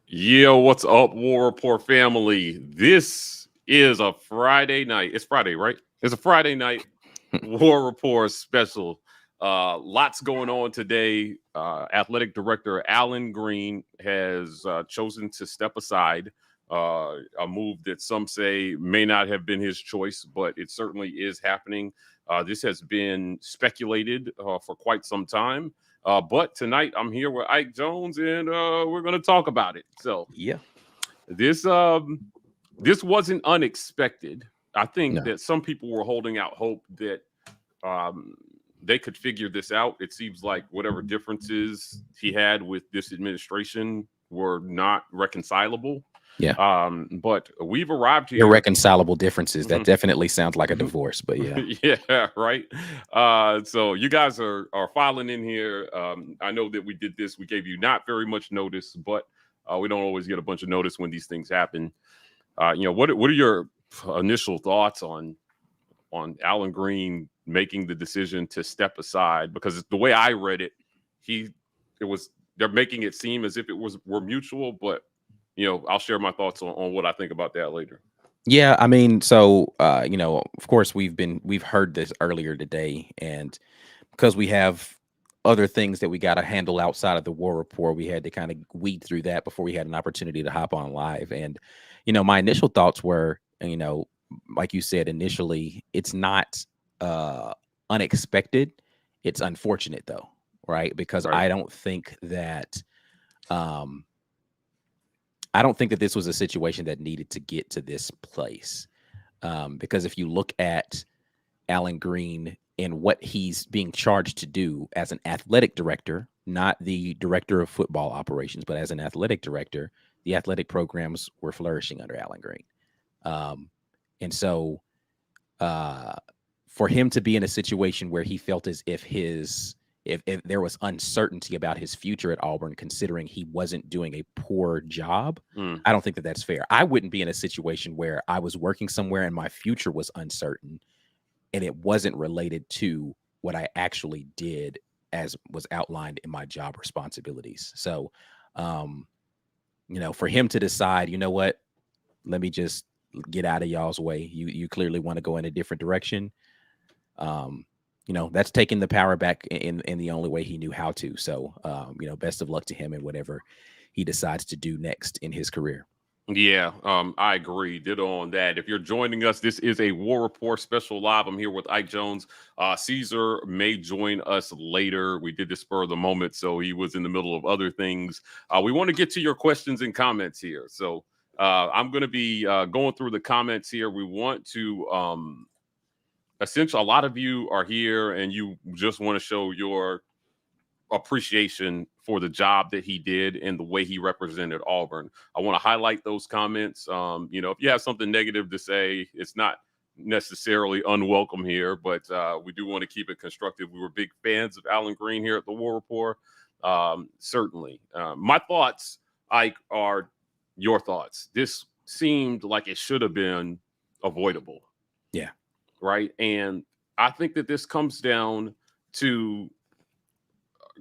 Yo, what's up, War Report family? This is a Friday night. It's Friday, right? It's a Friday night War Report special. Lots going on today. Athletic Director Allen Greene has chosen to step aside. A move that some say may not have been his choice, but it certainly is happening. This has been speculated for quite some time. But tonight I'm here with Ike Jones, and we're going to talk about it. So Yeah. this um, this wasn't unexpected. I think No. that some people were holding out hope that um, they could figure this out. It seems like whatever differences he had with this administration were not reconcilable. Yeah. But we've arrived here. Irreconcilable differences. That definitely sounds like a divorce, but yeah. Yeah, right. So you guys are filing in here. I know that we did this. We gave you not very much notice, but we don't always get a bunch of notice when these things happen. What are your initial thoughts on Allen Greene making the decision to step aside? Because the way I read it, they're making it seem as if were mutual, but I'll share my thoughts on what I think about that later. Yeah, I mean, so of course we've heard this earlier today, and because we have other things that we got to handle outside of the War Report, we had to kind of weed through that before we had an opportunity to hop on live. And my initial thoughts were, like you said initially, it's not unexpected. It's unfortunate though, right? Because Right. um I don't think that this was a situation that needed to get to this place. Because if you look at Allen Greene and what he's being charged to do as an athletic director, not the director of football operations, but as an athletic director, the athletic programs were flourishing under Allen Greene. And so for him to be in a situation where he felt as if if there was uncertainty about his future at Auburn, considering he wasn't doing a poor job, I don't think that that's fair. I wouldn't be in a situation where I was working somewhere and my future was uncertain and it wasn't related to what I actually did as was outlined in my job responsibilities. So, for him to decide, what, let me just get out of y'all's way. You clearly want to go in a different direction. That's taking the power back in the only way he knew how to. So, best of luck to him in whatever he decides to do next in his career. Yeah, I agree. Ditto on that. If you're joining us, this is a War Report special live. I'm here with Ike Jones. Caesar may join us later. We did this spur of the moment, so he was in the middle of other things. We want to get to your questions and comments here. So I'm going to be going through the comments here. We want to essentially, a lot of you are here and you just want to show your appreciation for the job that he did and the way he represented Auburn. I want to highlight those comments. If you have something negative to say, it's not necessarily unwelcome here, but we do want to keep it constructive. We were big fans of Allen Greene here at the War Report. Certainly. My thoughts, Ike, are your thoughts. This seemed like it should have been avoidable. Yeah. Right. And I think that this comes down to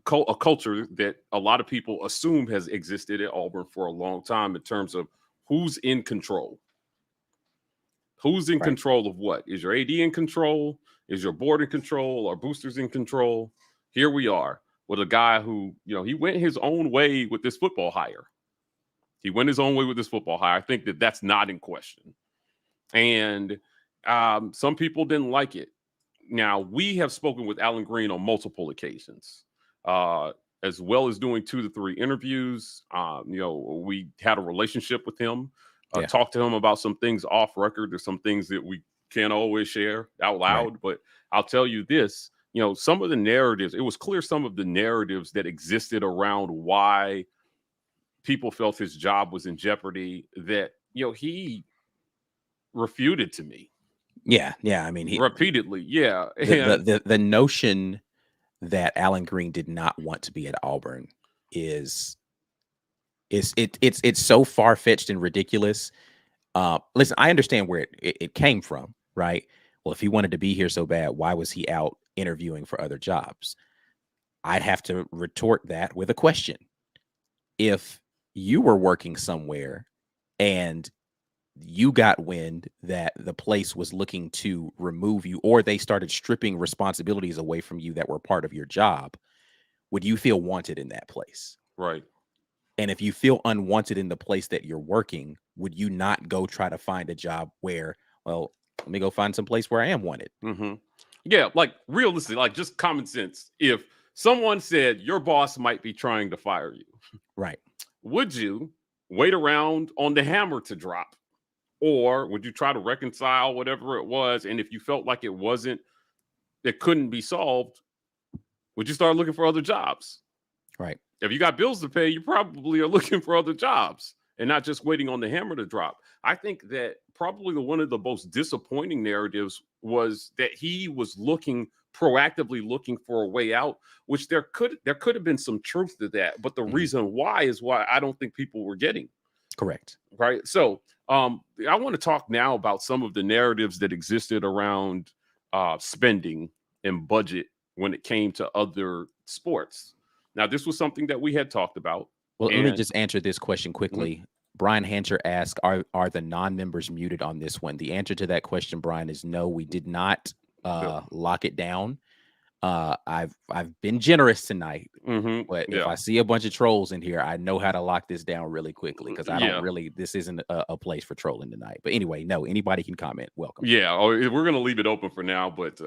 a culture that a lot of people assume has existed at Auburn for a long time in terms of who's in control. Who's in control of what? Is your AD in control? Is your board in control? Are boosters in control? Here we are with a guy who, he went his own way with this football hire. He went his own way with this football hire. I think that that's not in question. And some people didn't like it. Now, we have spoken with Allen Greene on multiple occasions. As well as doing 2 to 3 interviews. We had a relationship with him, talked to him about some things off record. There's some things that we can't always share out loud, but I'll tell you this, some of the narratives, it was clear some of the narratives that existed around why people felt his job was in jeopardy that, he refuted to me. Yeah. I mean, he repeatedly. Yeah. The notion that Allen Greene did not want to be at Auburn it's so far-fetched and ridiculous. Listen, I understand where it came from, right? Well, if he wanted to be here so bad, why was he out interviewing for other jobs? I'd have to retort that with a question. If you were working somewhere and you got wind that the place was looking to remove you, or they started stripping responsibilities away from you that were part of your job, would you feel wanted in that place? Right. And if you feel unwanted in the place that you're working, would you not go try to find a job where, well, let me go find some place where I am wanted? Mm-hmm. Yeah, like realistically, like just common sense. If someone said your boss might be trying to fire you, Right. would you wait around on the hammer to drop? Or would you try to reconcile whatever it was? And if you felt like it couldn't be solved, would you start looking for other jobs? Right. If you got bills to pay, you probably are looking for other jobs and not just waiting on the hammer to drop. I think that probably one of the most disappointing narratives was that he was proactively looking for a way out, which there could have been some truth to that. But the reason why is why I don't think people were getting. Correct. Right. So I want to talk now about some of the narratives that existed around spending and budget when it came to other sports. Now, this was something that we had talked about. Well, let me just answer this question quickly. Mm-hmm. Brian Hancher asked, are the non-members muted on this one? The answer to that question, Brian, is no. We did not lock it down. I've been generous tonight, but if I see a bunch of trolls in here, I know how to lock this down really quickly, because I don't really, this isn't a place for trolling tonight. But anyway, no, anybody can comment. Welcome. Yeah, we're gonna leave it open for now, but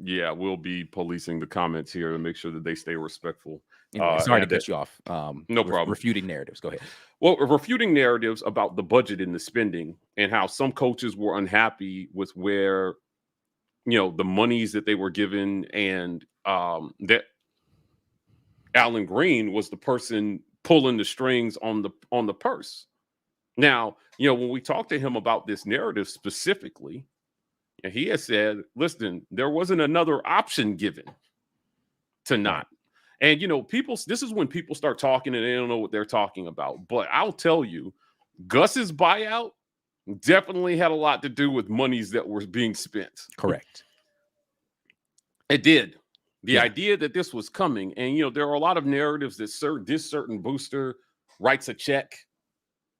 yeah, we'll be policing the comments here to make sure that they stay respectful. Anyway, sorry to cut you off. No problem. Refuting narratives. Go ahead. Well, refuting narratives about the budget and the spending and how some coaches were unhappy with where, the monies that they were given, and that Allen Greene was the person pulling the strings on the purse. Now, when we talked to him about this narrative specifically, and he has said, listen, there wasn't another option given to not. And, this is when people start talking and they don't know what they're talking about. But I'll tell you, Gus's buyout definitely had a lot to do with monies that were being spent. Correct. It did. The idea that this was coming, and, there are a lot of narratives that this certain booster writes a check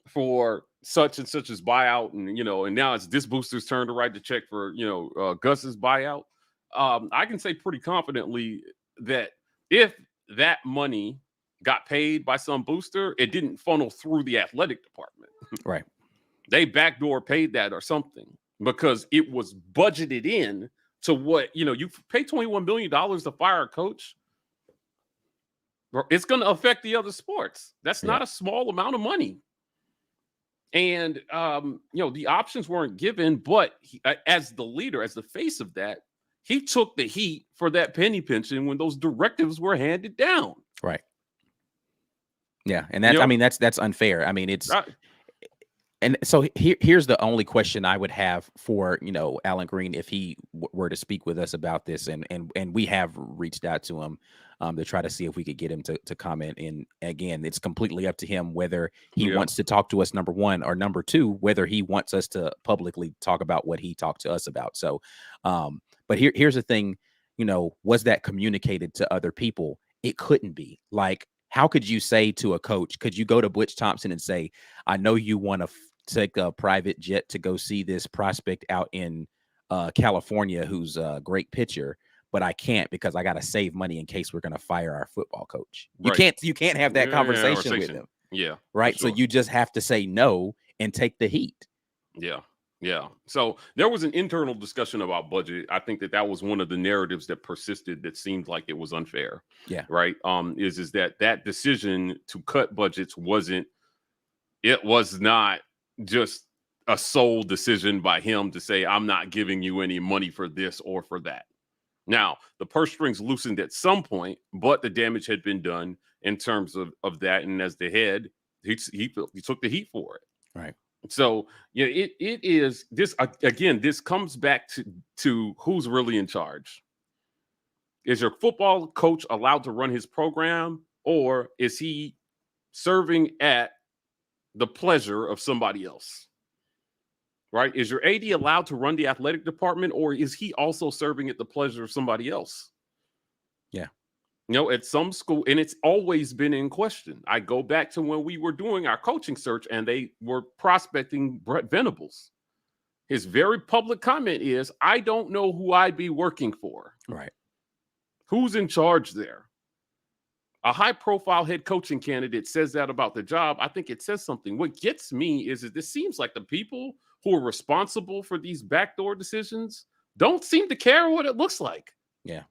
for such and such as buyout, and now it's this booster's turn to write the check for, Gus's buyout. I can say pretty confidently that if that money got paid by some booster, it didn't funnel through the athletic department. Right. They backdoor paid that or something, because it was budgeted in to what, you pay $21 million to fire a coach. It's going to affect the other sports. That's not a small amount of money. And, the options weren't given, but as the leader, as the face of that, he took the heat for that penny pinching when those directives were handed down. Right. Yeah. And that's, that's unfair. I mean, it's, and so here's the only question I would have for, Allen Greene, if he were to speak with us about this, and we have reached out to him to try to see if we could get him to comment. And again, it's completely up to him whether he wants to talk to us, number one, or number two, whether he wants us to publicly talk about what he talked to us about. So, but here's the thing, was that communicated to other people? It couldn't be. Like, how could you say to a coach, could you go to Butch Thompson and say, I know you want to take a private jet to go see this prospect out in California who's a great pitcher, but I can't because I got to save money in case we're going to fire our football coach. You can't have that conversation with him. Yeah. Right. Sure. So you just have to say no and take the heat. Yeah. Yeah. So there was an internal discussion about budget. I think that was one of the narratives that persisted that seemed like it was unfair. Yeah. Right. Is that decision to cut budgets was not just a sole decision by him to say, I'm not giving you any money for this or for that. Now, the purse strings loosened at some point, but the damage had been done in terms of that. And as the head, he took the heat for it. Right. So, it is this again. This comes back to who's really in charge. Is your football coach allowed to run his program, or is he serving at the pleasure of somebody else? Right? Is your AD allowed to run the athletic department, or is he also serving at the pleasure of somebody else? Yeah. At some school, and it's always been in question. I go back to when we were doing our coaching search and they were prospecting Brett Venables. His very public comment is, I don't know who I'd be working for. Right. Who's in charge there? A high-profile head coaching candidate says that about the job. I think it says something. What gets me is that this seems like the people who are responsible for these backdoor decisions don't seem to care what it looks like. Yeah.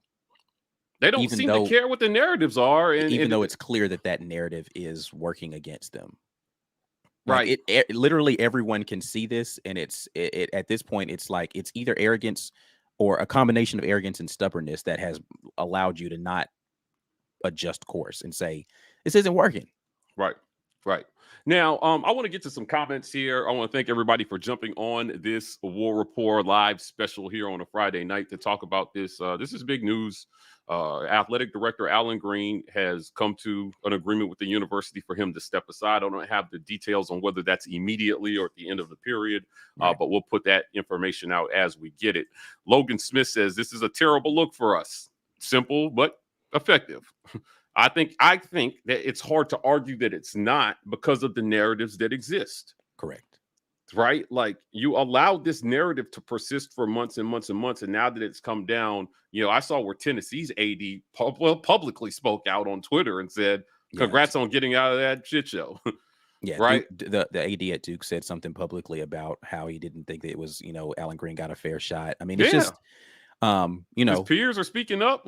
They don't seem to care what the narratives are. Even though it's clear that that narrative is working against them. Right. Like literally everyone can see this. And it's at this point, it's like it's either arrogance or a combination of arrogance and stubbornness that has allowed you to not adjust course and say, this isn't working. Right. Right. Now, I want to get to some comments here. I want to thank everybody for jumping on this War Rapport live special here on a Friday night to talk about this. This is big news. Athletic director Allen Greene has come to an agreement with the university for him to step aside. I don't have the details on whether that's immediately or at the end of the period, Right. but we'll put that information out as we get it. Logan Smith says, this is a terrible look for us. Simple, but effective. I think that it's hard to argue that it's not because of the narratives that exist. Correct. Right? Like, you allowed this narrative to persist for months and months and months. And now that it's come down, I saw where Tennessee's AD publicly spoke out on Twitter and said, congrats on getting out of that shit show. Yeah. Right. The AD at Duke said something publicly about how he didn't think that it was, Allen Greene got a fair shot. I mean, it's just, his peers are speaking up.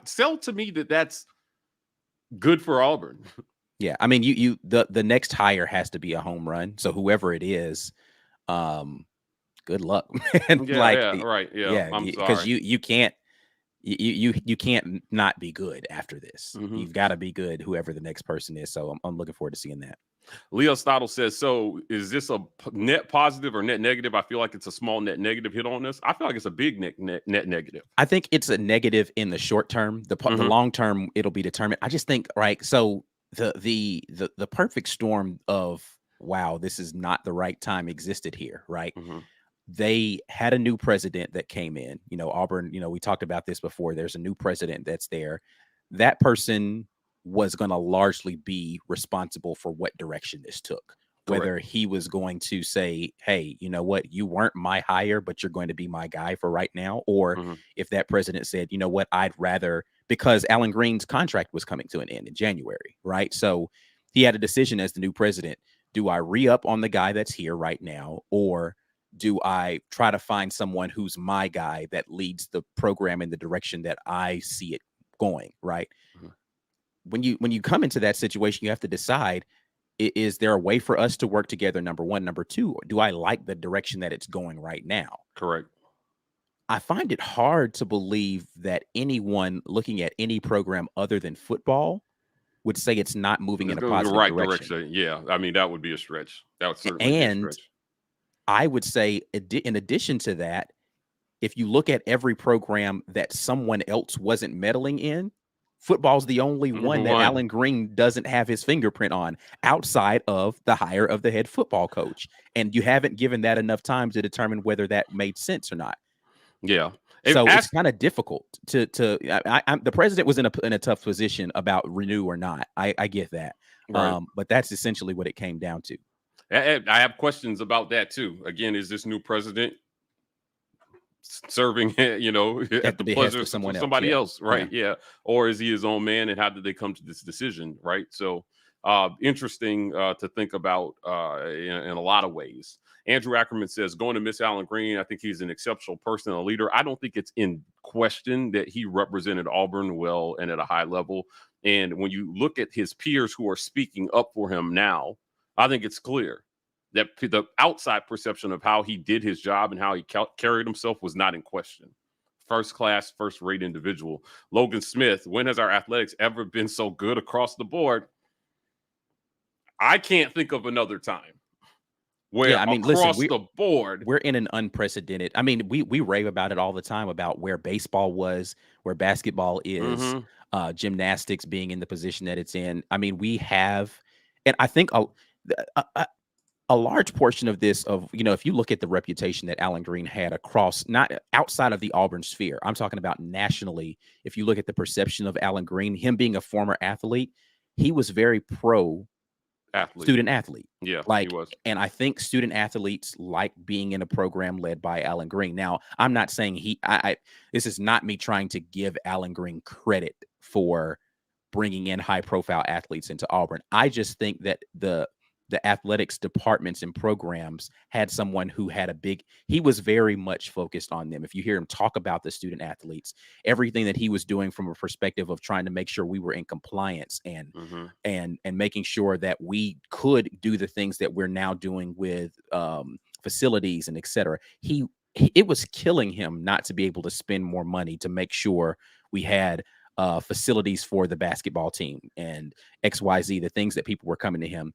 Sell to me that's good for Auburn. Yeah, I mean, the next hire has to be a home run. So whoever it is, good luck. And right. Yeah, because you can't not be good after this. Mm-hmm. You've got to be good, whoever the next person is. So I'm looking forward to seeing that. Leo Stottle says, so is this a net positive or net negative? I feel like it's a small net negative hit on us. I feel like it's a big net negative. I think it's a negative in the short term. The long term, it'll be determined. I just think, right, so the perfect storm of, wow, this is not the right time existed here, right? Mm-hmm. They had a new president that came in, Auburn, we talked about this before. There's a new president that's there. That person was going to largely be responsible for what direction this took. Correct. Whether he was going to say, hey, you know what, you weren't my hire, but you're going to be my guy for right now. Or if that president said, you know what, I'd rather, because Allen Greene's contract was coming to an end in January, right? So he had a decision as the new president. Do I re-up on the guy that's here right now? Or do I try to find someone who's my guy that leads the program in the direction that I see it going, right? Mm-hmm. When you come into that situation, you have to decide, is there a way for us to work together? Number one. Number two, do I like the direction that it's going right now? Correct. I find it hard to believe that anyone looking at any program other than football would say it's not moving in a positive direction. Yeah. I mean, that would be a stretch. That would certainly be a stretch. I would say, in addition to that, if you look at every program that someone else wasn't meddling in, football's the only one that Allen Greene doesn't have his fingerprint on outside of the hire of the head football coach. And you haven't given that enough time to determine whether that made sense or not. Yeah. So it's kind of difficult to the president was in a tough position about renew or not. I get that. Right. But that's essentially what it came down to. I have questions about that too. Again, is this new president serving, at the pleasure of somebody else, right? Yeah. Or is he his own man? And how did they come to this decision, right? So interesting to think about in a lot of ways. Andrew Ackerman says, going to miss Allen Greene. I think he's an exceptional person and a leader. I don't think it's in question that he represented Auburn well and at a high level. And when you look at his peers who are speaking up for him now, I think it's clear that the outside perception of how he did his job and how he carried himself was not in question. First class, first rate individual. Logan Smith, when has our athletics ever been so good across the board? I can't think of another time where across the board. We're in an unprecedented, I mean, we rave about it all the time about where baseball was, where basketball is, gymnastics being in the position that it's in. I mean, we have, and I think a large portion of this, if you look at the reputation that Allen Greene had across, not outside of the Auburn sphere, I'm talking about nationally. If you look at the perception of Allen Greene, him being a former athlete, he was very pro student athlete. Yeah, like, he was. And I think student athletes like being in a program led by Allen Greene. Now, I'm not saying this is not me trying to give Allen Greene credit for bringing in high profile athletes into Auburn. I just think that the athletics departments and programs had someone who had he was very much focused on them. If you hear him talk about the student athletes, everything that he was doing from a perspective of trying to make sure we were in compliance and making sure that we could do the things that we're now doing with facilities and et cetera. It was killing him not to be able to spend more money to make sure we had facilities for the basketball team and XYZ, the things that people were coming to him.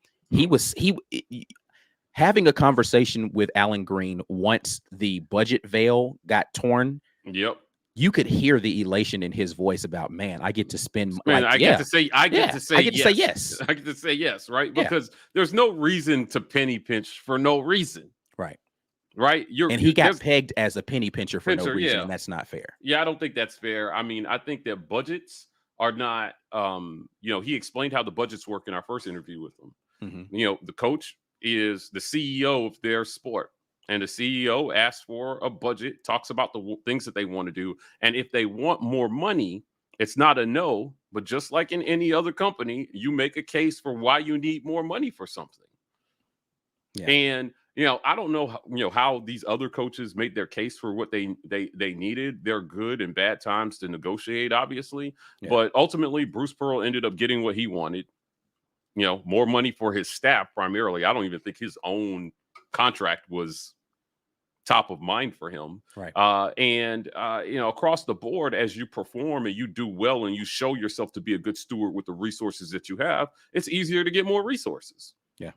Having a conversation with Allen Greene once the budget veil got torn. Yep. You could hear the elation in his voice about, man, I get to spend. I get to say yes. I get to say yes, right? Because there's no reason to penny pinch for no reason. Right. He got pegged as a penny pincher for no reason, and that's not fair. Yeah, I don't think that's fair. I mean, I think that budgets are not, he explained how the budgets work in our first interview with him. The coach is the CEO of their sport, and the CEO asks for a budget, talks about the things that they want to do. And if they want more money, it's not a no, but just like in any other company, you make a case for why you need more money for something. Yeah. And, I don't know, how these other coaches made their case for what they needed. They're good in bad times to negotiate, obviously. Yeah. But ultimately, Bruce Pearl ended up getting what he wanted. More money for his staff primarily. I don't even think his own contract was top of mind for him. Right. Across the board, as you perform and you do well and you show yourself to be a good steward with the resources that you have, it's easier to get more resources. Yeah.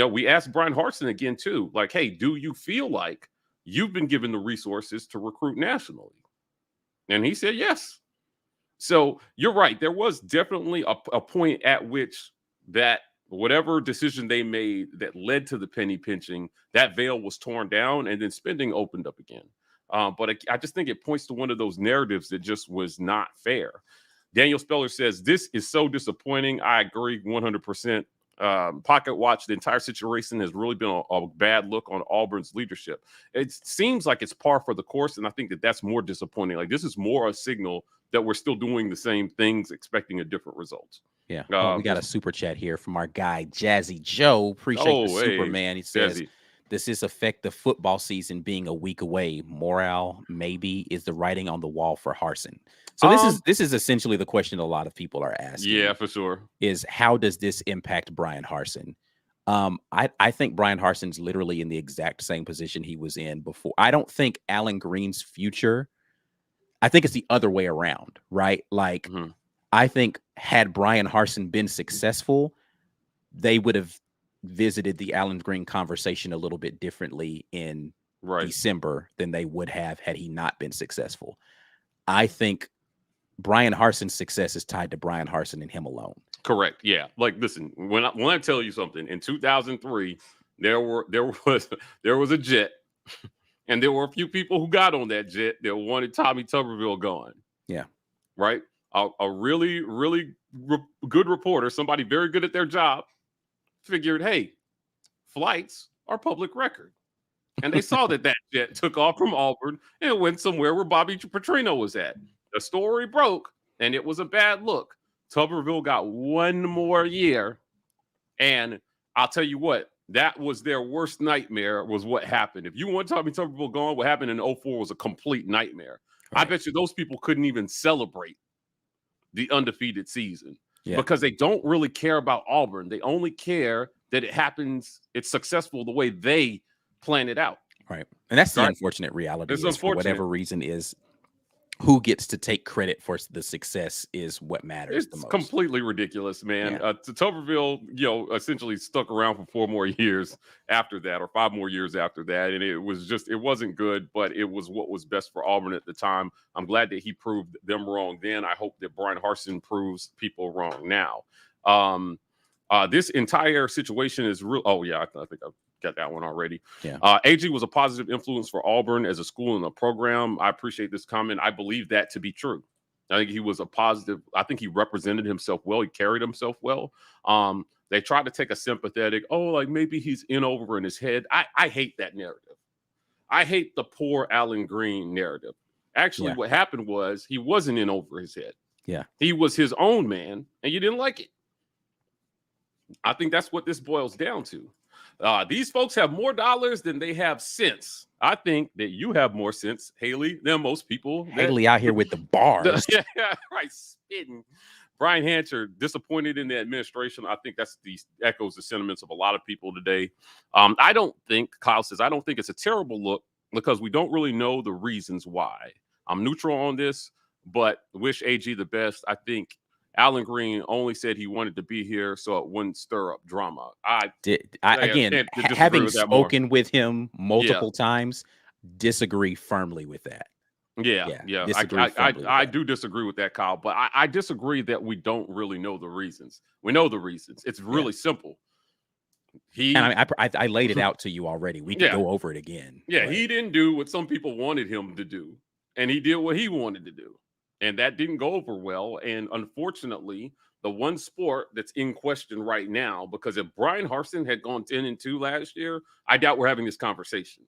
We asked Brian Harsin again, too, like, hey, do you feel like you've been given the resources to recruit nationally? And he said yes. So you're right. There was definitely a point at which that whatever decision they made that led to the penny pinching, that veil was torn down and then spending opened up again. But I just think it points to one of those narratives that just was not fair. Daniel Speller says, this is so disappointing. I agree 100%. Pocket watch, the entire situation has really been a bad look on Auburn's leadership. It seems like it's par for the course, and I think that that's more disappointing. Like, this is more a signal that we're still doing the same things, expecting a different result. Yeah. We got a super chat here from our guy, Jazzy Joe. Appreciate the Superman. He says, This is affect the football season being a week away. Morale maybe is the writing on the wall for Harsin. So this is essentially the question a lot of people are asking. Yeah, for sure. Is how does this impact Brian Harsin? I think Brian Harsin's literally in the exact same position he was in before. I don't think Allen Greene's future. I think it's the other way around, right? Like, I think had Brian Harsin been successful, they would have visited the Allen Greene conversation a little bit differently in December than they would have had he not been successful. I think Brian Harsin's success is tied to Brian Harsin and him alone. Correct. Yeah. Like, listen, when I tell you something, in 2003, there was a jet, and there were a few people who got on that jet that wanted Tommy Tuberville gone. Yeah. Right. A really, really good reporter, somebody very good at their job, figured, hey, flights are public record. And they saw that jet took off from Auburn and went somewhere where Bobby Petrino was at. The story broke, and it was a bad look. Tuberville got one more year, and I'll tell you what, that was their worst nightmare, was what happened. If you want Tommy Tuberville gone, what happened in 2004 was a complete nightmare. Right. I bet you those people couldn't even celebrate the undefeated season because they don't really care about Auburn. They only care that it happens, it's successful the way they plan it out. Right. And that's the unfortunate reality. It's unfortunate. For whatever reason is who gets to take credit for the success is what matters the most. It's completely ridiculous, man. Yeah. Tuberville, essentially stuck around for 4 more years after that, or 5 more years after that. And it wasn't good, but it was what was best for Auburn at the time. I'm glad that he proved them wrong then. I hope that Brian Harsin proves people wrong now. This entire situation is real. Oh yeah, I think I've got that one already. Yeah. AG was a positive influence for Auburn as a school and a program. I appreciate this comment. I believe that to be true. I think he was a positive. I think he represented himself well. He carried himself well. They tried to take a sympathetic, like maybe he's in over in his head. I hate that narrative. I hate the poor Allen Greene narrative. Actually, what happened was he wasn't in over his head. Yeah. He was his own man, and you didn't like it. I think that's what this boils down to. These folks have more dollars than they have sense. I think that you have more sense, Haley, than most people. Haley out here with the bars. Yeah, right, spitting. Brian Hancher, disappointed in the administration. I think echoes the sentiments of a lot of people today. I don't think, Kyle says, I don't think it's a terrible look because we don't really know the reasons why. I'm neutral on this, but wish AG the best. I think Allen Greene only said he wanted to be here so it wouldn't stir up drama. Having spoken with him multiple times, disagree firmly with that. Yeah. I do disagree with that, Kyle, but I disagree that we don't really know the reasons. We know the reasons. It's really simple. I laid it out to you already. We can go over it again. Yeah, he didn't do what some people wanted him to do, and he did what he wanted to do. And that didn't go over well. And unfortunately, the one sport that's in question right now, because if Brian Harsin had gone 10-2 last year, I doubt we're having this conversation.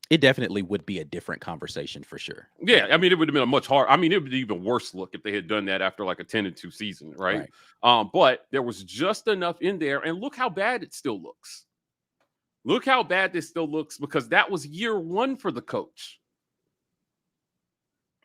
It definitely would be a different conversation for sure. Yeah, I mean, it would have been a much harder. I mean, it would be even worse look if they had done that after like a 10-2 season, right? But there was just enough in there, and look how bad it still looks. Look how bad this still looks, because that was year one for the coach.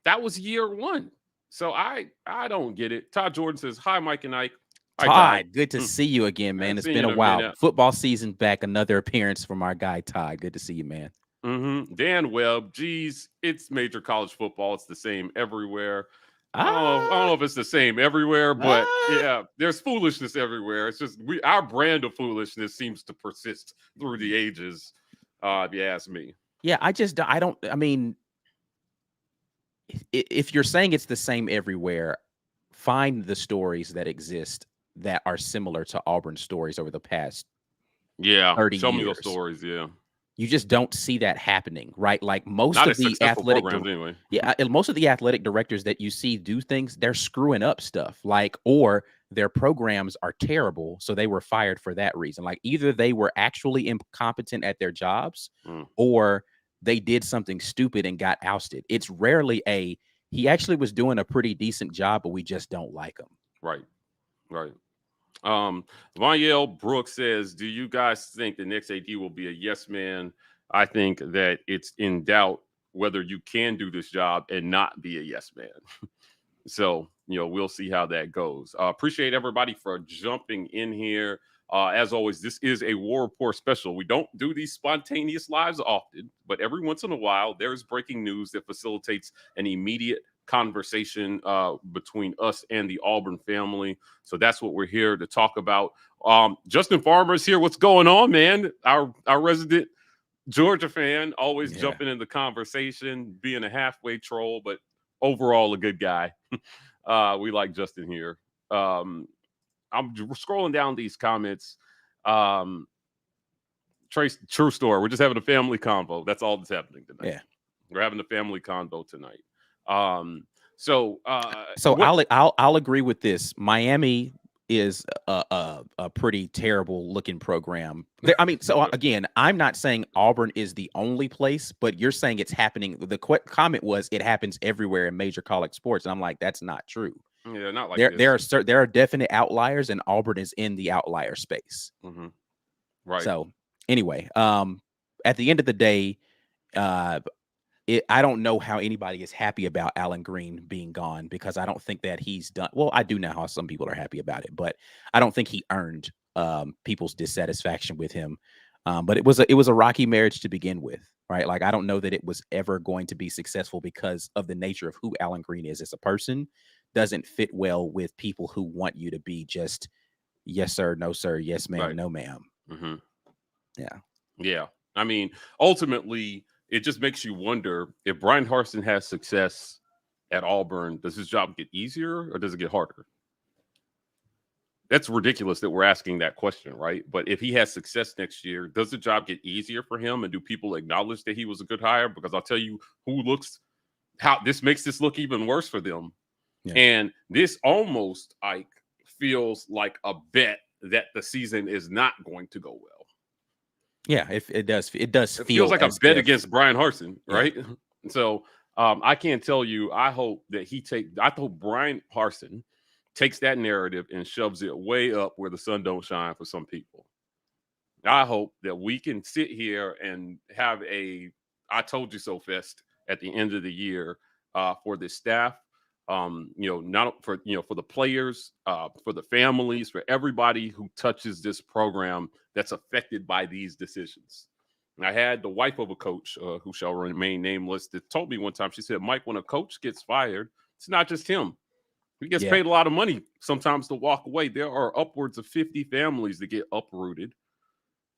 That was year one. So I don't get it. Todd Jordan says, hi, Mike and Ike. Todd, good to see you again, man. It's been a while. Football season back. Another appearance from our guy, Todd. Good to see you, man. Dan Webb, geez, it's major college football. It's the same everywhere. I don't know if it's the same everywhere, but yeah, there's foolishness everywhere. It's just our brand of foolishness seems to persist through the ages, if you ask me. Yeah, I mean, if you're saying it's the same everywhere, find the stories that exist that are similar to Auburn stories over the past 30 show years. Me those stories, yeah. You just don't see that happening, right? Like most of the athletic anyway. Most of the athletic directors that you see do things, they're screwing up stuff, or their programs are terrible, so they were fired for that reason. Like either they were actually incompetent at their jobs, or they did something stupid and got ousted. It's rarely he actually was doing a pretty decent job, but we just don't like him. Right. Vanyel Brooks says, do you guys think the next AD will be a yes man? I think that it's in doubt whether you can do this job and not be a yes man. So, we'll see how that goes. Appreciate everybody for jumping in here. As always, this is a War Rapport special. We don't do these spontaneous lives often, but every once in a while, there's breaking news that facilitates an immediate conversation between us and the Auburn family. So that's what we're here to talk about. Justin Farmer's here. What's going on, man? Our resident Georgia fan, always jumping in the conversation, being a halfway troll, but overall a good guy. We like Justin here. I'm scrolling down these comments. Trace, true story. We're just having a family convo. That's all that's happening tonight. Yeah, we're having a family convo tonight. I'll agree with this. Miami is a pretty terrible looking program. Again, I'm not saying Auburn is the only place, but you're saying it's happening. The comment was it happens everywhere in major college sports, and I'm like, that's not true. Yeah, not like there are definite outliers, and Auburn is in the outlier space. Right. So anyway, at the end of the day, I don't know how anybody is happy about Allen Greene being gone, because I don't think that he's done. Well, I do know how some people are happy about it, but I don't think he earned people's dissatisfaction with him. But it was a rocky marriage to begin with, right? Like, I don't know that it was ever going to be successful because of the nature of who Allen Greene is as a person. Doesn't fit well with people who want you to be just yes, sir, no, sir, yes, ma'am, no, ma'am. Yeah. I mean, ultimately, it just makes you wonder if Brian Harsin has success at Auburn, does his job get easier or does it get harder? that's ridiculous that we're asking that question, right? But if he has success next year, does the job get easier for him? And do people acknowledge that he was a good hire? Because I'll tell you how this makes this look even worse for them. Yeah. And this almost, Ike, feels like a bet that the season is not going to go well. Yeah, if it does it feels like a bet against Brian Harsin, right? Yeah. So I can't tell you. I hope Brian Harsin takes that narrative and shoves it way up where the sun don't shine for some people. I hope that we can sit here and have a "I told you so" fest at the end of the year for the staff. Not for for the players, for the families, for everybody who touches this program that's affected by these decisions. And I had the wife of a coach who shall remain nameless that told me one time, she said, Mike, when a coach gets fired, it's not just him. He gets paid a lot of money sometimes to walk away. There are upwards of 50 families that get uprooted,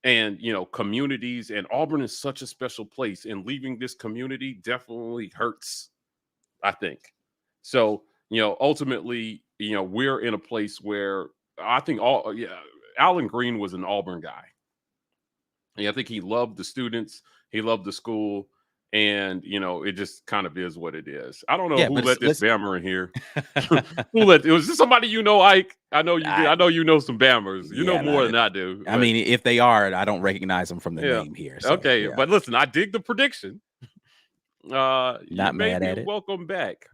and communities. And Auburn is such a special place, and leaving this community definitely hurts, I think. So, ultimately, we're in a place where I think Allen Greene was an Auburn guy. And I think he loved the students. He loved the school. And, it just kind of is what it is. I don't know who let this Bammer in here. Was this somebody Ike? I know you do. I know you know some Bammers. You know more than I do. I mean, if they are, I don't recognize them from the name here. So, okay, but listen, I dig the prediction. Not mad at it. Welcome back.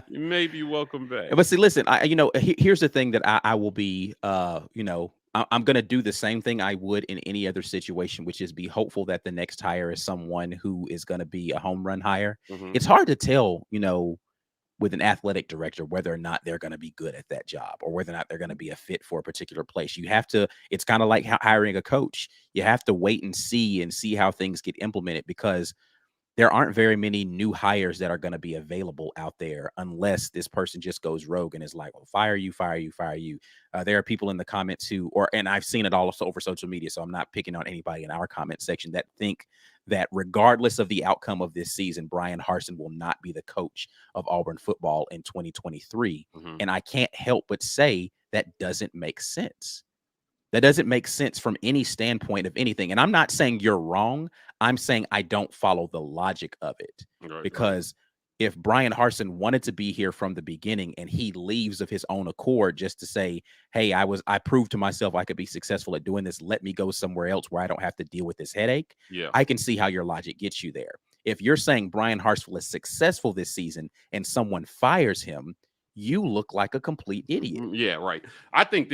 You may be welcome back. But see, listen, here's the thing that I will be, I'm going to do the same thing I would in any other situation, which is be hopeful that the next hire is someone who is going to be a home run hire. Mm-hmm. It's hard to tell, with an athletic director, whether or not they're going to be good at that job or whether or not they're going to be a fit for a particular place. You have to, it's kind of like hiring a coach. You have to wait and see how things get implemented, because there aren't very many new hires that are going to be available out there unless this person just goes rogue and is like, well, fire you. There are people in the comments and I've seen it all over social media, so I'm not picking on anybody in our comment section, that think that regardless of the outcome of this season, Brian Harsin will not be the coach of Auburn football in 2023. Mm-hmm. And I can't help but say that doesn't make sense. That doesn't make sense from any standpoint of anything. And I'm not saying you're wrong. I'm saying I don't follow the logic of it. Right, because if Brian Harsin wanted to be here from the beginning and he leaves of his own accord just to say, hey, I proved to myself I could be successful at doing this, let me go somewhere else where I don't have to deal with this headache. Yeah. I can see how your logic gets you there. If you're saying Brian Harsin is successful this season and someone fires him, you look like a complete idiot. Yeah, right. I think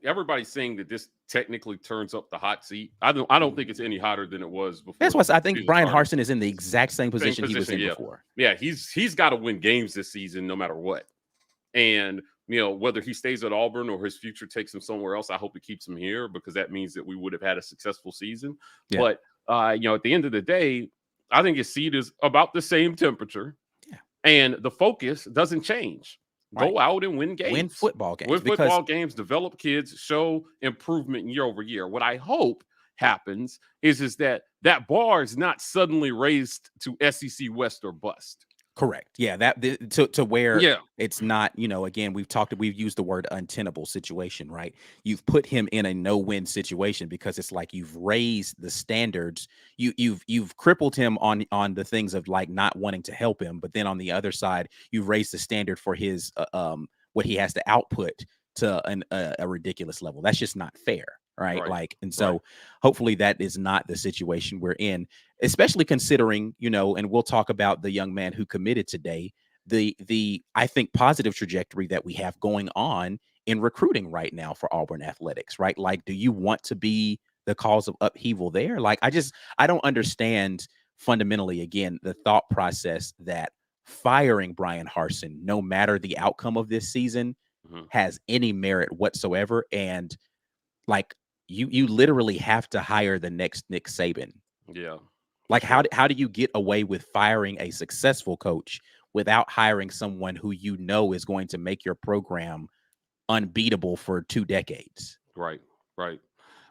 everybody's saying that this technically turns up the hot seat. I don't think it's any hotter than it was before. That's what I think. Brian Harsin is in the exact same position he was in before. Yeah, he's got to win games this season no matter what. And, whether he stays at Auburn or his future takes him somewhere else, I hope it keeps him here, because that means that we would have had a successful season. Yeah. But, at the end of the day, I think his seat is about the same temperature. And the focus doesn't change. Right. Go out and win games. Win football games. Win football games, develop kids, show improvement year over year. What I hope happens is that bar is not suddenly raised to SEC West or bust. Correct. Yeah, to where it's not, again, we've used the word untenable situation, right? You've put him in a no-win situation because it's like you've raised the standards. You've crippled him on the things of like not wanting to help him, but then on the other side, you've raised the standard for his what he has to output to a ridiculous level. That's just not fair. Right. So hopefully that is not the situation we're in, especially considering, and we'll talk about the young man who committed today, the I think positive trajectory that we have going on in recruiting right now for Auburn athletics, right? Like, do you want to be the cause of upheaval there? Like, I don't understand fundamentally, again, the thought process that firing Brian Harsin, no matter the outcome of this season, has any merit whatsoever. And like, you literally have to hire the next Nick Saban. Yeah. Like, how do you get away with firing a successful coach without hiring someone who is going to make your program unbeatable for 2 decades? Right.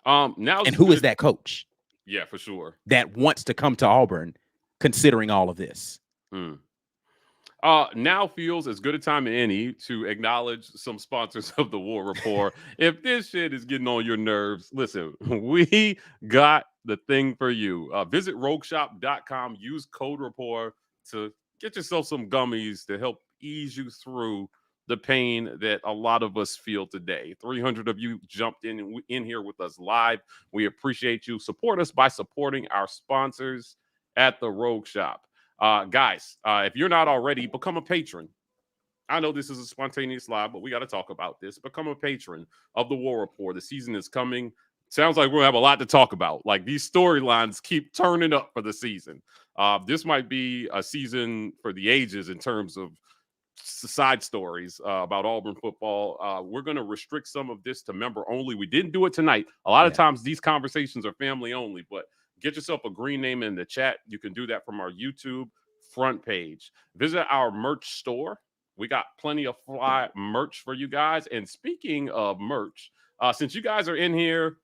And who is that coach? Yeah, for sure. That wants to come to Auburn considering all of this. Now feels as good a time as any to acknowledge some sponsors of the War Rapport. If this shit is getting on your nerves, listen, we got the thing for you. Visit rogueshop.com, use code Rapport to get yourself some gummies to help ease you through the pain that a lot of us feel today. 300 of you jumped in here with us live. We appreciate you. Support us by supporting our sponsors at the Rogue Shop. Guys, if you're not already, become a patron. I know this is a spontaneous live, but we got to talk about this. Become a patron of the War Report. The season is coming. Sounds like we'll have a lot to talk about. Like these storylines keep turning up for the season. This might be a season for the ages in terms of side stories about Auburn football. We're going to restrict some of this to member only. We didn't do it tonight. A lot of times these conversations are family only, but get yourself a green name in the chat. You can do that from our YouTube front page. Visit our merch store. We got plenty of fly merch for you guys. And speaking of merch, since you guys are in here,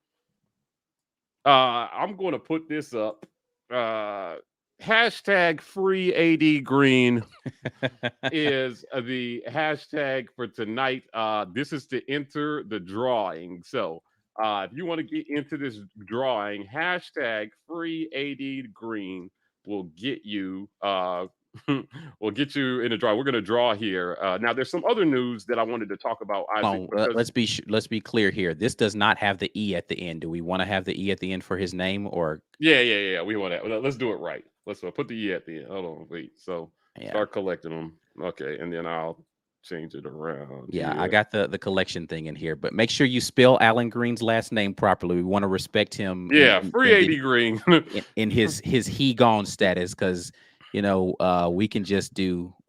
I'm going to put this up. Hashtag free AD Greene is the hashtag for tonight. This is to enter the drawing. So if you want to get into this drawing, hashtag free AD Greene will get you we'll get you in a draw. We're going to draw here. Now, there's some other news that I wanted to talk about, Isaac. Let's be clear here. This does not have the E at the end. Do we want to have the E at the end for his name or? Yeah. We want that. Let's do it right. Let's put the E at the end. Hold on, wait. So start collecting them. Okay, and then I'll change it around. Yeah, I got the collection thing in here, but make sure you spell Allen Greene's last name properly. We want to respect him. Yeah, free AD Greene in his he gone status, because we can just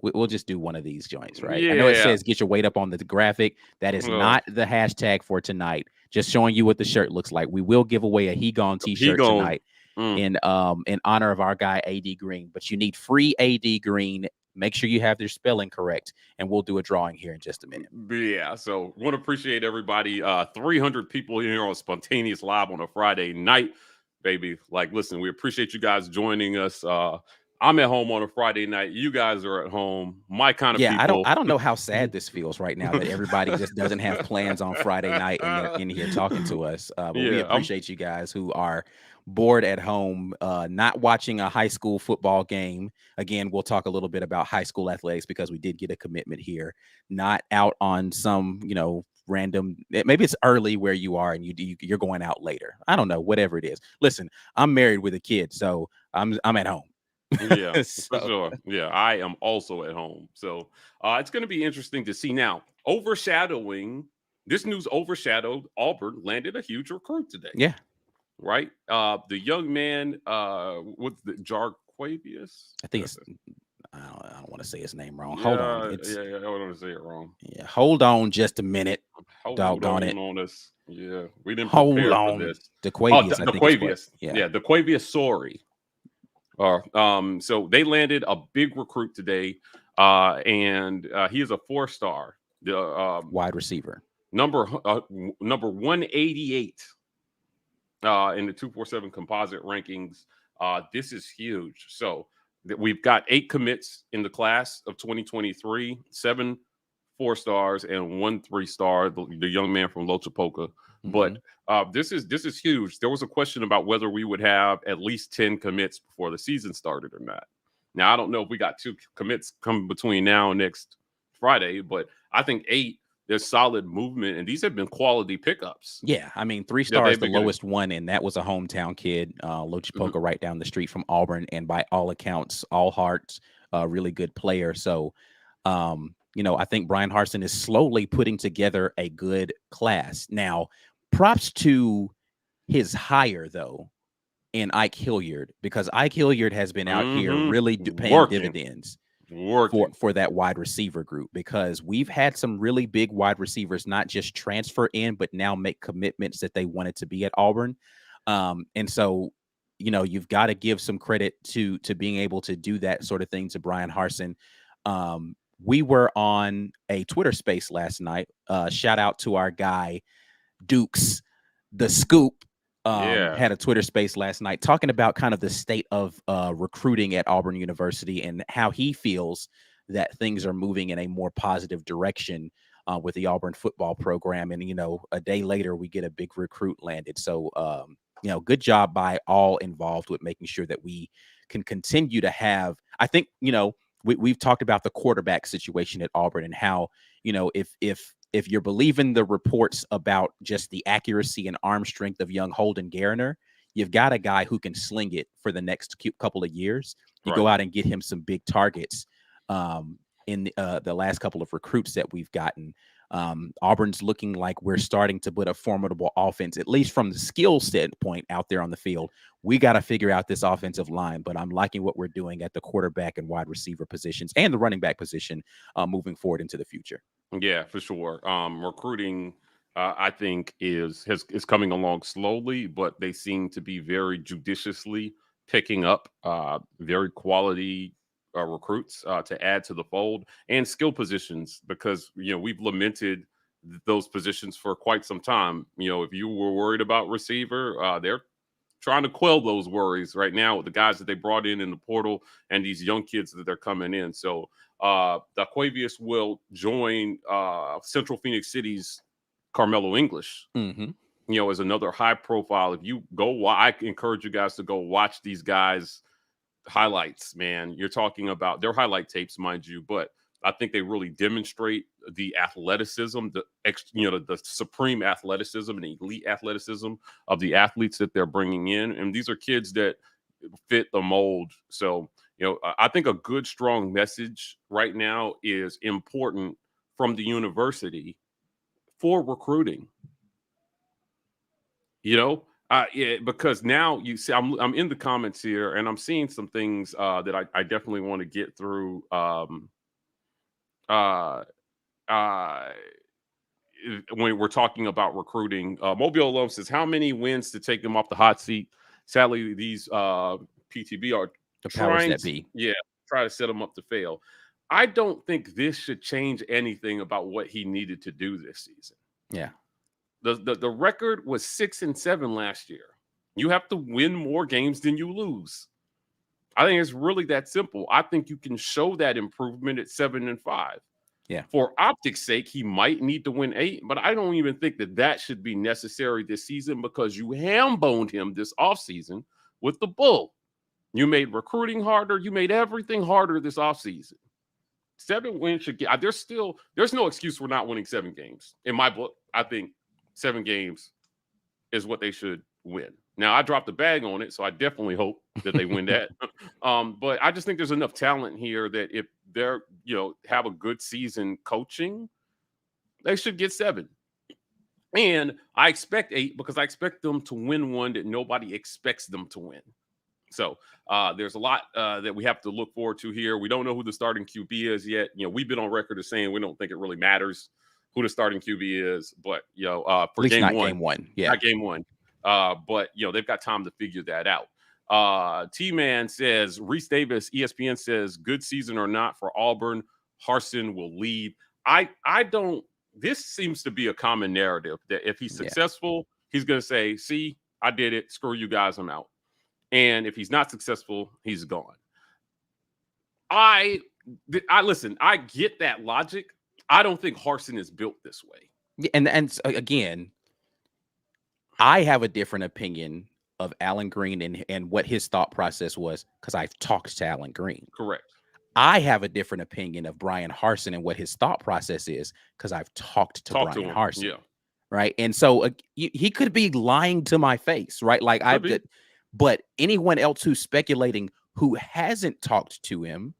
we'll just do one of these joints, right? Yeah. I know it says get your weight up on the graphic. That is not the hashtag for tonight. Just showing you what the shirt looks like. We will give away a he gone t-shirt tonight in honor of our guy AD Greene. But you need free AD Greene. Make sure you have their spelling correct, and we'll do a drawing here in just a minute. Yeah, so want to appreciate everybody. 300 people here on Spontaneous Live on a Friday night, baby. Like, listen, we appreciate you guys joining us. I'm at home on a Friday night. You guys are at home. My kind of people. I don't know how sad this feels right now that everybody just doesn't have plans on Friday night and they're in here talking to us. But we appreciate you guys who are bored at home, not watching a high school football game. Again, we'll talk a little bit about high school athletics because we did get a commitment here. Not out on some, random. Maybe it's early where you are and you're going out later. I don't know. Whatever it is. Listen, I'm married with a kid, so I'm at home. Yeah, for sure. Yeah, I am also at home. So it's going to be interesting to see. Now, this news overshadowed Auburn landed a huge recruit today. Yeah. Right? The young man, what's the Daquayvious? I think it's, I don't want to say his name wrong. Hold on. I don't want to say it wrong. Yeah, hold on just a minute. Doggone it. On us. Yeah, we didn't hold prepare on for this. Daquayvious. Daquayvious. Yeah, Daquayvious Sorey. So they landed a big recruit today, and he is a 4-star, wide receiver, number 188 in the 247 composite rankings. This is huge. So we've got 8 commits in the class of 2023, 7 4-stars and 1 3-star. The young man from Lochapoka. But this is huge. There was a question about whether we would have at least 10 commits before the season started or not. Now, I don't know if we got 2 commits coming between now and next Friday, but I think 8, there's solid movement, and these have been quality pickups. Yeah, I mean, 3 stars, the lowest one, and that was a hometown kid, Lochapoka, right down the street from Auburn, and by all accounts, all hearts, really good player. So, I think Brian Harsin is slowly putting together a good class. Now, props to his hire, though, in Ike Hilliard, because Ike Hilliard has been out here really paying dividends for that wide receiver group, because we've had some really big wide receivers not just transfer in, but now make commitments that they wanted to be at Auburn. And so, you've got to give some credit to being able to do that sort of thing to Brian Harsin. We were on a Twitter space last night. Shout out to our guy, Dukes, the Scoop. Had a Twitter space last night talking about kind of the state of recruiting at Auburn University and how he feels that things are moving in a more positive direction with the Auburn football program. And, a day later, we get a big recruit landed. So, good job by all involved with making sure that we can continue to have, I think, we've talked about the quarterback situation at Auburn and how, if you're believing the reports about just the accuracy and arm strength of young Holden Garner, you've got a guy who can sling it for the next couple of years. You go out and get him some big targets in the last couple of recruits that we've gotten. Auburn's looking like we're starting to put a formidable offense, at least from the skill standpoint out there on the field. We got to figure out this offensive line, but I'm liking what we're doing at the quarterback and wide receiver positions and the running back position moving forward into the future. Yeah, for sure. Recruiting, I think, is coming along slowly, but they seem to be very judiciously picking up very quality recruits to add to the fold, and skill positions, because we've lamented those positions for quite some time. If you were worried about receiver, they're trying to quell those worries right now with the guys that they brought in the portal and these young kids that they're coming in. So Daquayvious will join Central Phoenix City's Carmelo English. As another high profile. If you go, I encourage you guys to go watch these guys' highlights, man. You're talking about their highlight tapes, mind you, but I think they really demonstrate the athleticism, the supreme athleticism and elite athleticism of the athletes that they're bringing in. And these are kids that fit the mold. So, I think a good, strong message right now is important from the university for recruiting. Because now you see, I'm in the comments here and I'm seeing some things that I definitely want to get through. When we're talking about recruiting, Mobile Alone says, how many wins to take them off the hot seat? Sadly, these PTB are the powers that be. Yeah, try to set them up to fail. I don't think this should change anything about what he needed to do this season. Yeah. The record was 6-7 last year. You have to win more games than you lose. I think it's really that simple. I think you can show that improvement at 7-5. Yeah. For optics' sake, he might need to win 8, but I don't even think that should be necessary this season, because you ham-boned him this offseason with the bull. You made recruiting harder. You made everything harder this offseason. 7 wins should get. There's no excuse for not winning 7 games. In my book, I think 7 games is what they should win. Now, I dropped the bag on it, so I definitely hope that they win that. But I just think there's enough talent here that if they're, have a good season coaching, they should get 7. And I expect 8 because I expect them to win one that nobody expects them to win. So there's a lot that we have to look forward to here. We don't know who the starting QB is yet. We've been on record as saying we don't think it really matters who the starting QB is, but for game one, not game one. But they've got time to figure that out. T-Man says, Reese Davis, ESPN says, good season or not for Auburn, Harsin will lead. I don't. This seems to be a common narrative that if he's successful, he's going to say, "See, I did it. Screw you guys, I'm out." And if he's not successful, he's gone. I listen. I get that logic. I don't think Harsin is built this way. And again, I have a different opinion of Allen Greene and what his thought process was because I've talked to Allen Greene. Correct. I have a different opinion of Brian Harsin and what his thought process is because I've talked to Brian Harsin. Yeah. Right. And so he could be lying to my face. Right. Like but anyone else who's speculating who hasn't talked to him,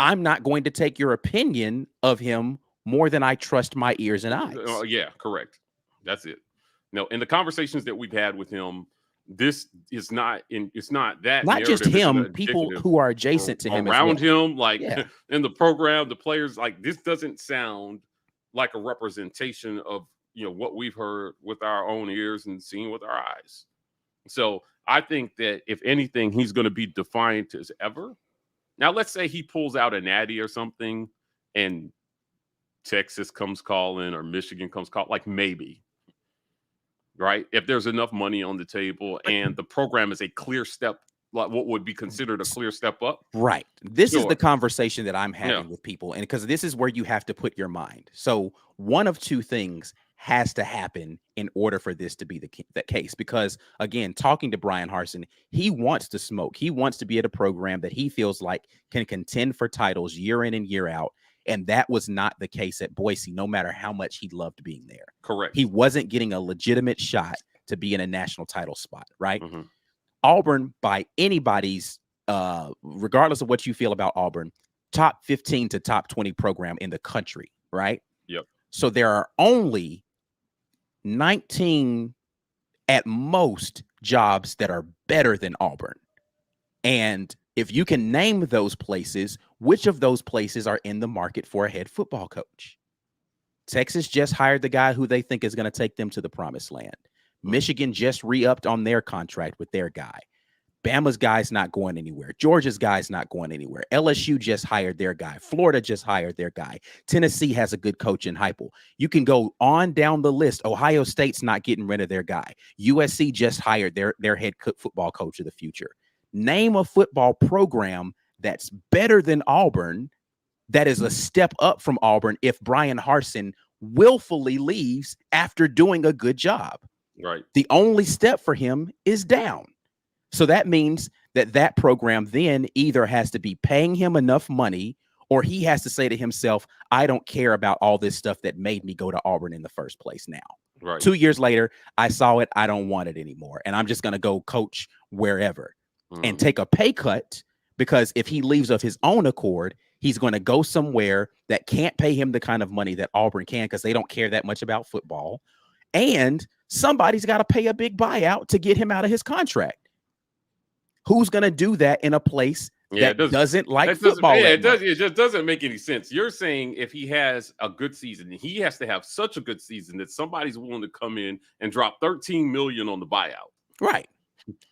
I'm not going to take your opinion of him more than I trust my ears and eyes. Yeah, correct. That's it. No, in the conversations that we've had with him, this is not that. Not just him, people who are adjacent to him around him, like in the program, the players, like this doesn't sound like a representation of what we've heard with our own ears and seen with our eyes. So I think that if anything, he's going to be defiant as ever. Now, let's say he pulls out a natty or something and Texas comes calling or Michigan comes calling, like maybe, right? If there's enough money on the table and the program is a clear step like what would be considered a clear step up. Right. This is Sure. the conversation that I'm having Yeah. with people. And because this is where you have to put your mind. So one of two things has to happen in order for this to be the case. Because again, talking to Brian Harsin, he wants to smoke. He wants to be at a program that he feels like can contend for titles year in and year out. And that was not the case at Boise, no matter how much he loved being there. Correct. He wasn't getting a legitimate shot to be in a national title spot, right? Mm-hmm. Auburn, by anybody's, regardless of what you feel about Auburn, top 15 to top 20 program in the country, right? Yep. So there are only 19 at most jobs that are better than Auburn. And if you can name those places, which of those places are in the market for a head football coach? Texas just hired the guy who they think is going to take them to the promised land. Michigan just re-upped on their contract with their guy. Bama's guy's not going anywhere. Georgia's guy's not going anywhere. LSU just hired their guy. Florida just hired their guy. Tennessee has a good coach in Heupel. You can go on down the list. Ohio State's not getting rid of their guy. USC just hired their head football coach of the future. Name a football program that's better than Auburn, that is a step up from Auburn if Brian Harsin willfully leaves after doing a good job. Right. The only step for him is down. So that means that program then either has to be paying him enough money, or he has to say to himself, I don't care about all this stuff that made me go to Auburn in the first place now. Right. 2 years later, I saw it. I don't want it anymore. And I'm just going to go coach wherever and take a pay cut, because if he leaves of his own accord, he's going to go somewhere that can't pay him the kind of money that Auburn can, because they don't care that much about football. And somebody's got to pay a big buyout to get him out of his contract. Who's going to do that in a place that doesn't like football? It just doesn't make any sense. You're saying if he has a good season, he has to have such a good season that somebody's willing to come in and drop $13 million on the buyout. Right.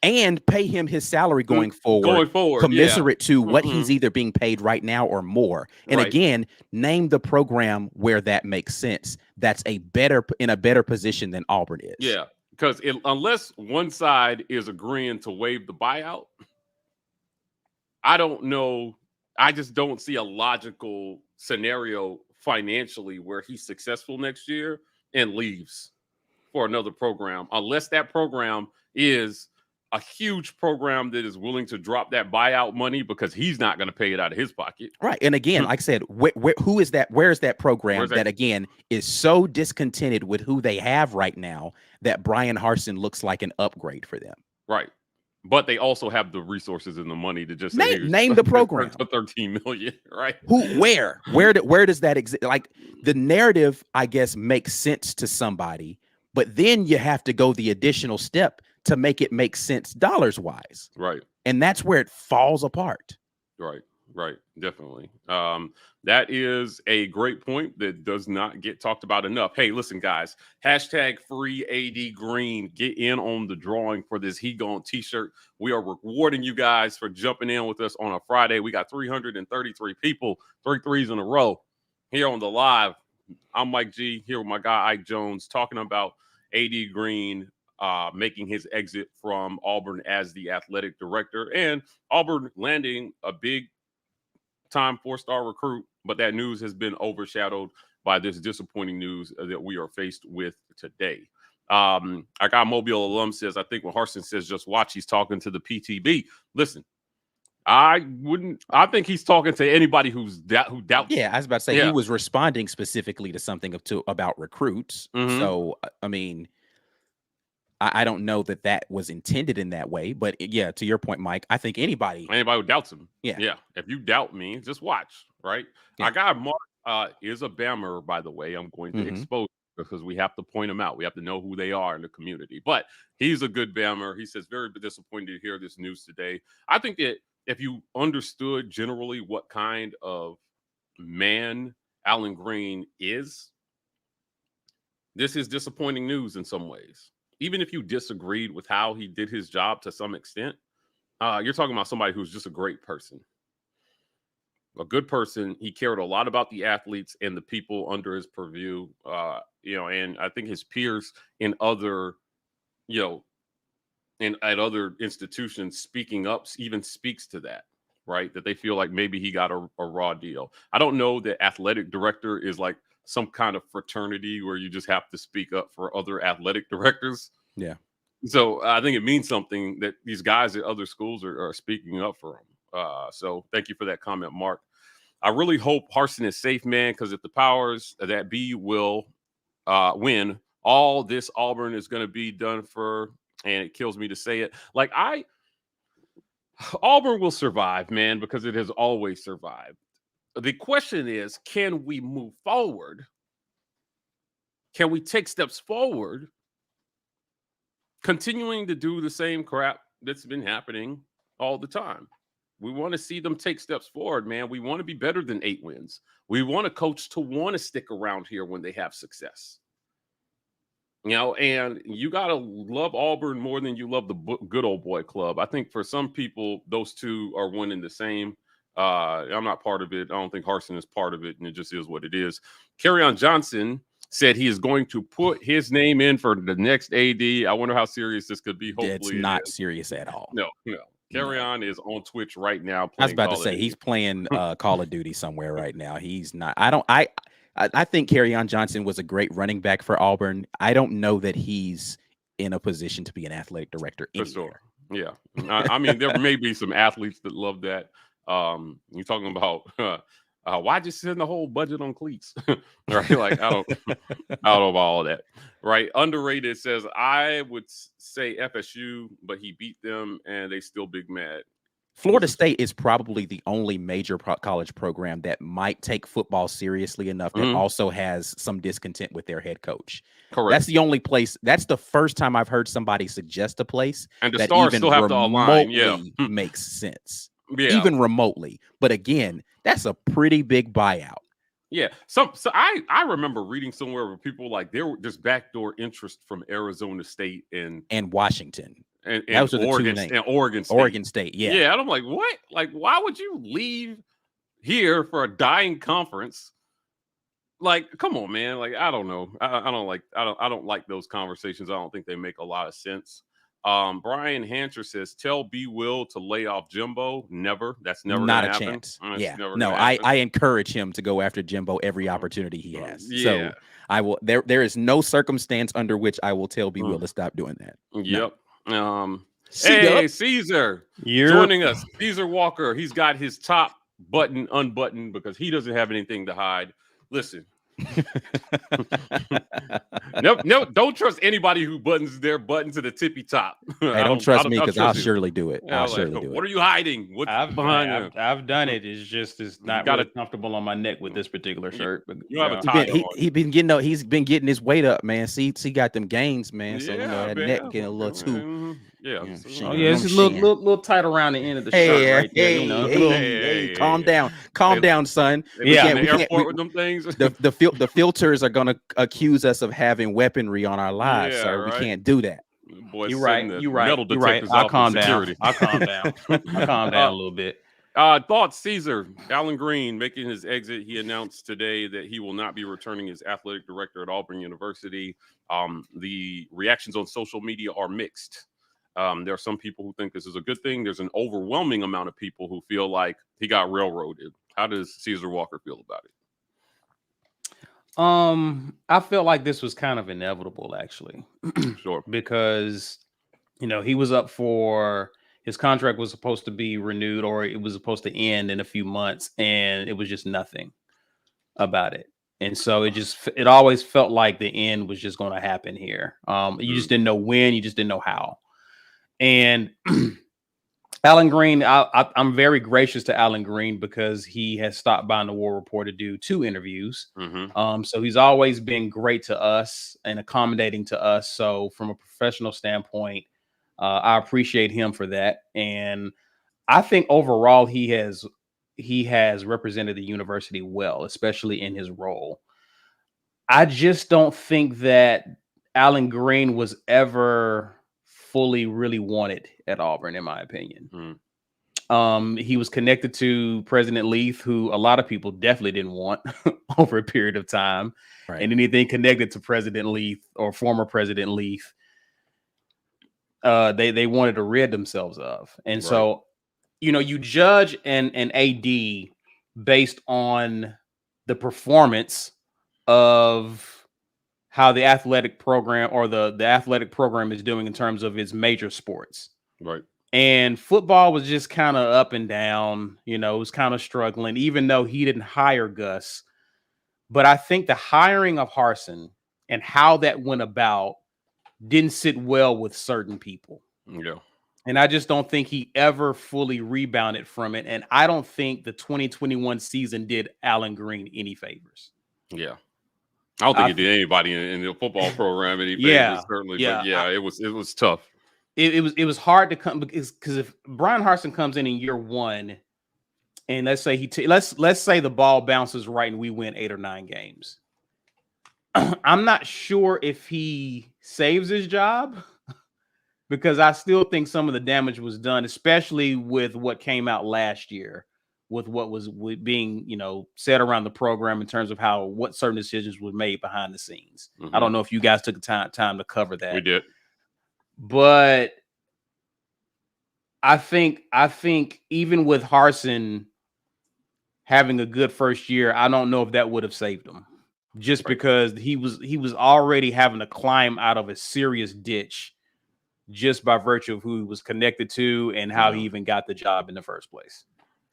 And pay him his salary going forward, commensurate to what he's either being paid right now or more. And again, name the program where that makes sense. That's in a better position than Auburn is. Yeah, because unless one side is agreeing to waive the buyout, I don't know. I just don't see a logical scenario financially where he's successful next year and leaves for another program, unless that program is a huge program that is willing to drop that buyout money because he's not going to pay it out of his pocket. Right. And again, like I said, who is that? Where is that program that again is so discontented with who they have right now that Brian Harsin looks like an upgrade for them? Right. But they also have the resources and the money to just name the program. $13 million, right? Where does that exist? Like, the narrative, I guess, makes sense to somebody, but then you have to go the additional step to make it make sense dollars wise. Right. And that's where it falls apart. Right. Definitely. That is a great point that does not get talked about enough. Hey, listen, guys, #FreeADGreen. Get in on the drawing for this He Gone t-shirt. We are rewarding you guys for jumping in with us on a Friday. We got 333 people, 3 threes in a row here on the live. I'm Mike G, here with my guy Ike Jones, talking about AD Green making his exit from Auburn as the athletic director, and Auburn landing a big time 4-star recruit, but that news has been overshadowed by this disappointing news that we are faced with today. I got Mobile alum says, I think when Harsin says just watch, he's talking to the PTB. Listen, I think he's talking to anybody who doubts. Yeah, I was about to say he was responding specifically to something about recruits. So I mean, I don't know that was intended in that way, but yeah, to your point, Mike, I think anybody who doubts him. Yeah. If you doubt me, just watch, right? Yeah. Our guy Mark is a Bammer, by the way. I'm going to expose because we have to point them out. We have to know who they are in the community. But he's a good Bammer. He says, very disappointed to hear this news today. I think that if you understood generally what kind of man Allen Greene is, this is disappointing news in some ways. Even if you disagreed with how he did his job to some extent, you're talking about somebody who's just a great person. A good person. He cared a lot about the athletes and the people under his purview, and I think his peers in other, and at other institutions speaking up even speaks to that, right? That they feel like maybe he got a raw deal. I don't know that athletic director is like some kind of fraternity where you just have to speak up for other athletic directors. Yeah. So I think it means something that these guys at other schools are speaking up for him. So thank you for that comment, Mark. I really hope Harsin is safe, man, because if the powers that be will win, all this Auburn is going to be done for, and it kills me to say it. Like Auburn will survive, man, because it has always survived. The question is, can we move forward? Can we take steps forward, continuing to do the same crap that's been happening all the time? We want to see them take steps forward, man. We want to be better than 8 wins. We want a coach to want to stick around here when they have success. You know, and you got to love Auburn more than you love the good old boy club. I think for some people, those two are one and the same. I'm not part of it. I don't think Harsin is part of it, and it just is what it is. Kerryon Johnson said he is going to put his name in for the next AD. I wonder how serious this could be. Hopefully it's not serious at all. No. Kerryon is on Twitch right now. I was about to say he's playing Call of Duty somewhere right now. He's not. I think Kerryon Johnson was a great running back for Auburn. I don't know that he's in a position to be an athletic director anywhere. For sure. Yeah. I mean, there may be some athletes that love that. You're talking about why just send the whole budget on cleats? Right? Like, I don't know about all of that. Right? Underrated says, I would say FSU, but he beat them and they still big mad. Florida State is probably the only major college program that might take football seriously enough that also has some discontent with their head coach. Correct. That's the only place. That's the first time I've heard somebody suggest a place and the that stars even still have to align. Yeah, makes sense. Yeah, even remotely. But again, that's a pretty big buyout. Yeah. So I remember reading somewhere where people like there were just backdoor interest from Arizona State and Washington. And those are the Oregon, two names. And Oregon State. Oregon State, yeah. Yeah, and I'm like, what? Like, why would you leave here for a dying conference? Like, come on, man. Like, I don't know. I don't like those conversations. I don't think they make a lot of sense. Brian Hancher says, tell B. Will to lay off Jimbo. Never. That's never not a happen. chance. Yeah. No, I encourage him to go after Jimbo every opportunity he has. Yeah. So I will. There is no circumstance under which I will tell B. Will to stop doing that. Yep. No. Hey, Caesar joining us. Caesar Walker. He's got his top button unbuttoned because he doesn't have anything to hide. Listen. No, don't trust anybody who buttons their button to the tippy top. Hey, don't trust me because I'll surely do it. I'll surely do it. What are you hiding? What's behind you? I've done it. It's not really comfortable on my neck with this particular shirt. But you have a tie. He's been getting his weight up, man. See, got them gains, man. So that neck getting a little too. Yeah. It's a little tight around the end of the shirt right there. Hey, calm down, son. Yeah, the airport with them things. The filters are gonna accuse us of having weaponry on our lives, sir. Right. We can't do that. Boy, you're right. I'll calm down. I'll calm down a little bit. Thoughts, Caesar. Allen Greene making his exit. He announced today that he will not be returning as athletic director at Auburn University. The reactions on social media are mixed. There are some people who think this is a good thing. There's an overwhelming amount of people who feel like he got railroaded. How does Caesar Walker feel about it? I feel like this was kind of inevitable, actually. Sure. Because, he was up for his contract was supposed to be renewed, or it was supposed to end in a few months, and it was just nothing about it. And so it always felt like the end was just going to happen here. You just didn't know when, you just didn't know how. And Allen Greene, I'm very gracious to Allen Greene because he has stopped by on the War Report to do 2 interviews. So he's always been great to us and accommodating to us. So from a professional standpoint, I appreciate him for that. And I think overall he has represented the university well, especially in his role. I just don't think that Allen Greene was ever fully really wanted at Auburn, in my opinion. He was connected to President Leaf, who a lot of people definitely didn't want over a period of time. Right. And anything connected to President Leaf or former President Leaf, they wanted to rid themselves of. And so, you judge an AD based on the performance of how the athletic program or the athletic program is doing in terms of its major sports. Right. And football was just kind of up and down, it was kind of struggling, even though he didn't hire Gus. But I think the hiring of Harsin and how that went about didn't sit well with certain people. Yeah. And I just don't think he ever fully rebounded from it. And I don't think the 2021 season did Allen Greene any favors. Yeah. I don't think it did anybody in the football program any favors, Yeah, certainly. yeah. But yeah, it was tough. It was hard to come because if Brian Harsin comes in year one, and let's say let's say the ball bounces right and we win 8 or 9 games, I'm not sure if he saves his job because I still think some of the damage was done, especially with what came out last year, with what was being said around the program in terms of what certain decisions were made behind the scenes. I don't know if you guys took the time to cover that. We did. But I think even with Harsin having a good first year, I don't know if that would have saved him, just because he was already having to climb out of a serious ditch just by virtue of who he was connected to and how he even got the job in the first place.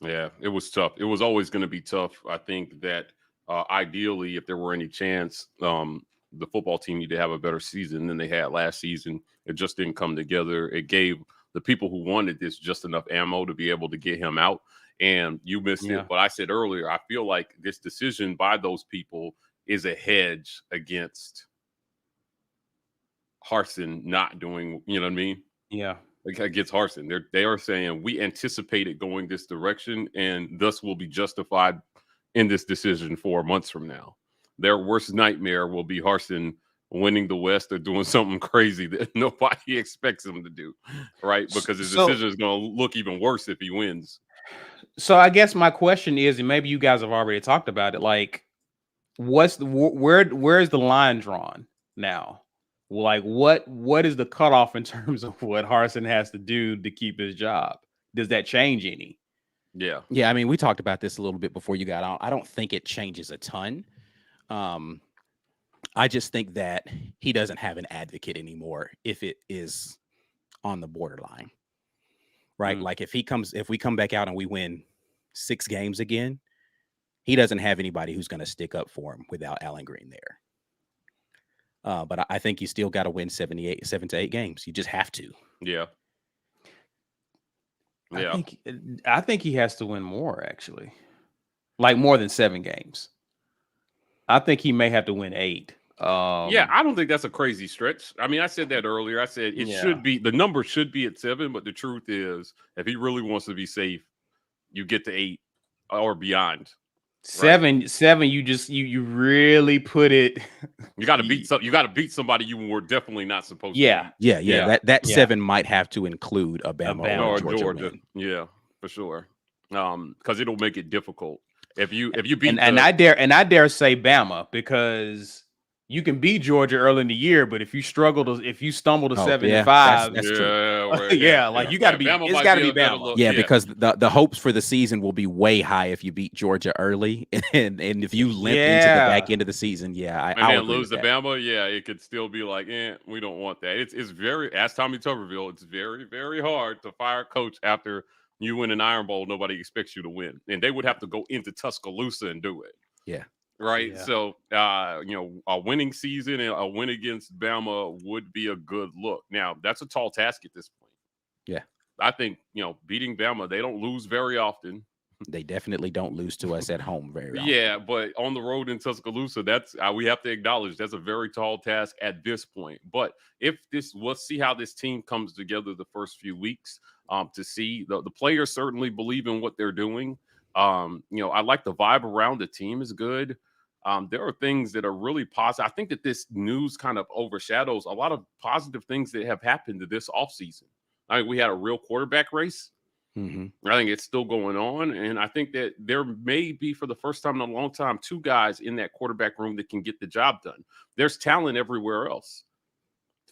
Yeah, it was tough. It was always going to be tough. I think that ideally, if there were any chance, the football team need to have a better season than they had last season. It just didn't come together. It gave the people who wanted this just enough ammo to be able to get him out. And you missed it. But I said earlier, I feel like this decision by those people is a hedge against Harsin not doing, you know what I mean? Yeah. Against Harsin. They are saying we anticipated going this direction and thus will be justified in this decision 4 months from now. Their worst nightmare will be Harsin winning the West or doing something crazy that nobody expects him to do, right? Because his decision is going to look even worse if he wins. So I guess my question is, and maybe you guys have already talked about it, like, where's the line drawn now? Like, what is the cutoff in terms of what Harsin has to do to keep his job? Does that change any? Yeah. Yeah, I mean, we talked about this a little bit before you got on. I don't think it changes a ton. I just think that he doesn't have an advocate anymore if it is on the borderline. Right? Like if we come back out and we win 6 games again, he doesn't have anybody who's going to stick up for him without Allen Greene there. But I think you still got to win 7 to 8 games. You just have to. Yeah. Yeah. I think he has to win more, actually. Like more than 7 games. I think he may have to win 8. Yeah, I don't think that's a crazy stretch. I mean, I said that earlier. I said it should be, the number should be at 7, but the truth is, if he really wants to be safe, you get to 8 or beyond. 7, you really put it. You got to beat you got to beat somebody you were definitely not supposed to. Yeah. That 7 might have to include a Bama or Georgia. Yeah, for sure. Because it'll make it difficult if you beat. And I dare say Bama, because you can beat Georgia early in the year, but if you stumble to 7-5, that's true. Like you got to be, it's got to be Bama. Yeah, because the hopes for the season will be way high if you beat Georgia early, and if you limp into the back end of the season, I lose to Bama. Yeah, it could still be like, we don't want that. It's very, as Tommy Tuberville, it's very, very hard to fire a coach after you win an Iron Bowl. Nobody expects you to win, and they would have to go into Tuscaloosa and do it. Yeah. Right. Yeah. So, a winning season and a win against Bama would be a good look. Now, that's a tall task at this point. Yeah. I think, beating Bama, they don't lose very often. They definitely don't lose to us at home very often. Yeah, but on the road in Tuscaloosa, that's we have to acknowledge that's a very tall task at this point. But we'll see how this team comes together the first few weeks to see the players certainly believe in what they're doing. I like the vibe around the team is good. There are things that are really positive. I think that this news kind of overshadows a lot of positive things that have happened to this offseason. I mean, we had a real quarterback race. Mm-hmm. I think it's still going on. And I think that there may be, for the first time in a long time, 2 guys in that quarterback room that can get the job done. There's talent everywhere else.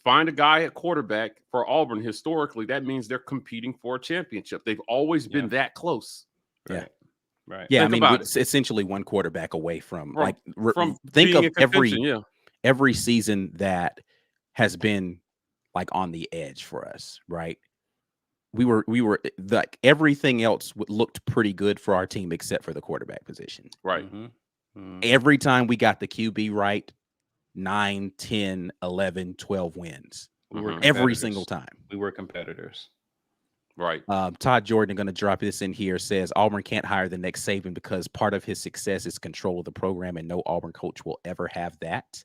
find a guy at quarterback for Auburn. Historically, that means they're competing for a championship. They've always been that close. Yeah. Right. Yeah, Think I mean, about it's essentially one quarterback away from like from think being of in contention, every season that has been like on the edge for us, right? We were like everything else looked pretty good for our team except for the quarterback position. Right. Every time we got the QB right, 9, 10, 11, 12 wins. We were every single time. We were competitors. Right. Todd Jordan, going to drop this in here, says Auburn can't hire the next Saban because part of his success is control of the program, and no Auburn coach will ever have that.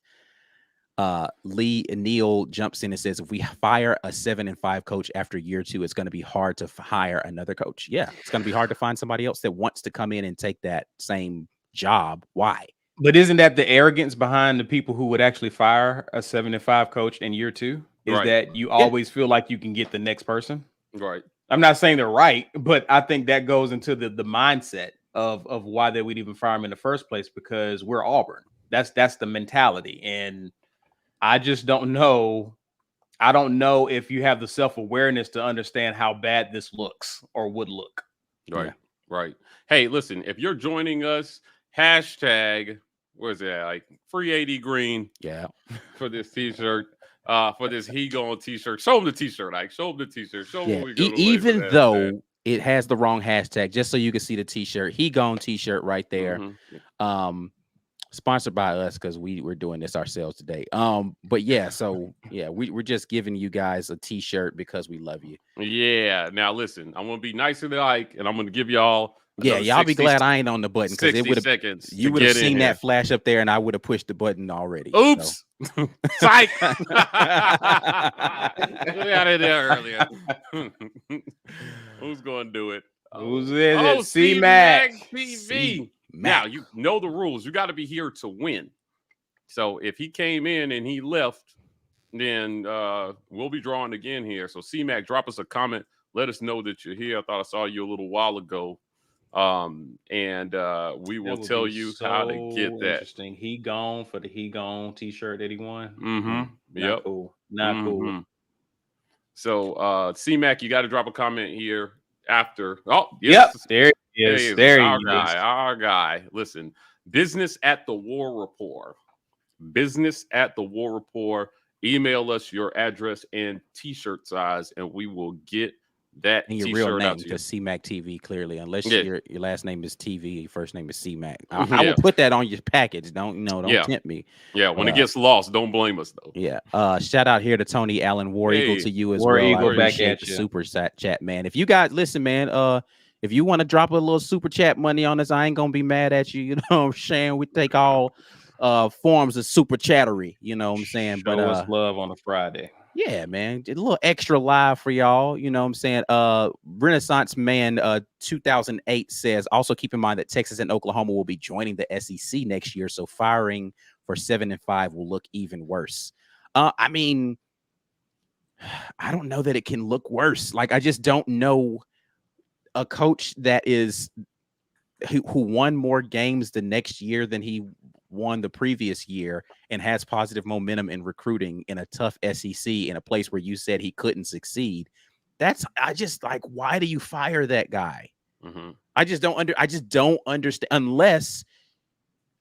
Lee Neal jumps in and says, if we fire a 7-5 coach after year 2, it's going to be hard to hire another coach. Yeah, it's going to be hard to find somebody else that wants to come in and take that same job. Why? But isn't that the arrogance behind the people who would actually fire a 7-5 coach in year 2? Is that you always feel like you can get the next person? Right. I'm not saying they're right, but I think that goes into the mindset of why they would even fire him in the first place, because we're Auburn. That's the mentality. And I just don't know. I don't know if you have the self-awareness to understand how bad this looks or would look. Right. Yeah. Right. Hey, listen, if you're joining us, hashtag, where's that? Like free 80 green. Yeah. For this t-shirt. For this He Gone t-shirt. Show them the t-shirt, Ike. Show them the t-shirt. Show them what we go to even though it has the wrong hashtag, just so you can see the t-shirt. He Gone t-shirt right there. Sponsored by us because we're doing this ourselves today. But yeah, so yeah, we're just giving you guys a t-shirt because we love you. Yeah. Now listen, I'm gonna be nicer than Ike, and I'm gonna give y'all. Yeah, y'all be glad I ain't on the button because it would have. You would have seen that flash up there, and I would have pushed the button already. Oops, so. Psych. Get out of there earlier. Who's gonna do it? Who's it? Oh, C-Mac TV. Now you know the rules. You got to be here to win. So if he came in and he left, then we'll be drawing again here. So C-Mac, drop us a comment. Let us know that you're here. I thought I saw you a little while ago. And we will tell you how to get that. Interesting. He Gone for the He Gone t-shirt that he won. Yep. Cool. Not cool. So C-Mac, you got to drop a comment here after. Oh, yes. Yep. There he is. There he is. Our guy. Listen, business at the War Rapport. Business at the War Rapport. Email us your address and t-shirt size, and we will get that and your real name, because C-Mac TV, clearly, unless your last name is TV, your first name is C-Mac. I will put that on your package. Don't tempt me. Yeah, when it gets lost, don't blame us though. Yeah. Shout out here to Tony Allen, War Eagle, to you as well. Eagle, back at you. Super chat, man. If you guys listen, man, if you want to drop a little super chat money on us, I ain't gonna be mad at you. You know what I'm saying? We take all forms of super chattery. You know what I'm saying? Show us love on a Friday. Yeah, man. A little extra live for y'all. You know what I'm saying? Renaissance Man 2008 says, also keep in mind that Texas and Oklahoma will be joining the SEC next year, so firing for 7-5 will look even worse. I mean, I don't know that it can look worse. Like, I just don't know a coach that is who won more games the next year than he won the previous year and has positive momentum in recruiting in a tough SEC in a place where you said he couldn't succeed. I just like, why do you fire that guy? I just don't understand, unless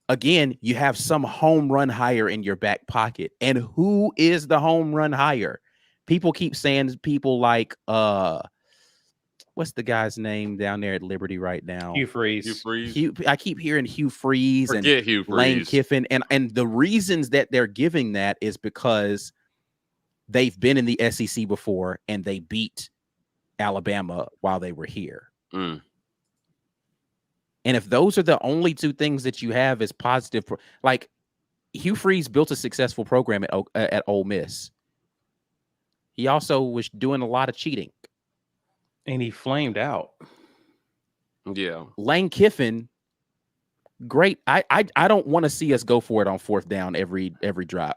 again, you have some home run hire in your back pocket. And who is the home run hire? People keep saying people like, what's the guy's name down there at Liberty right now? Hugh Freeze. I keep hearing Hugh Freeze and Hugh Freeze. Lane Kiffin. And the reasons that they're giving that is because they've been in the SEC before and they beat Alabama while they were here. And if those are the only two things that you have as positive, like Hugh Freeze built a successful program at Ole Miss. He also was doing a lot of cheating. And he flamed out. Yeah. Lane Kiffin, great. I don't want to see us go for it on fourth down every drive.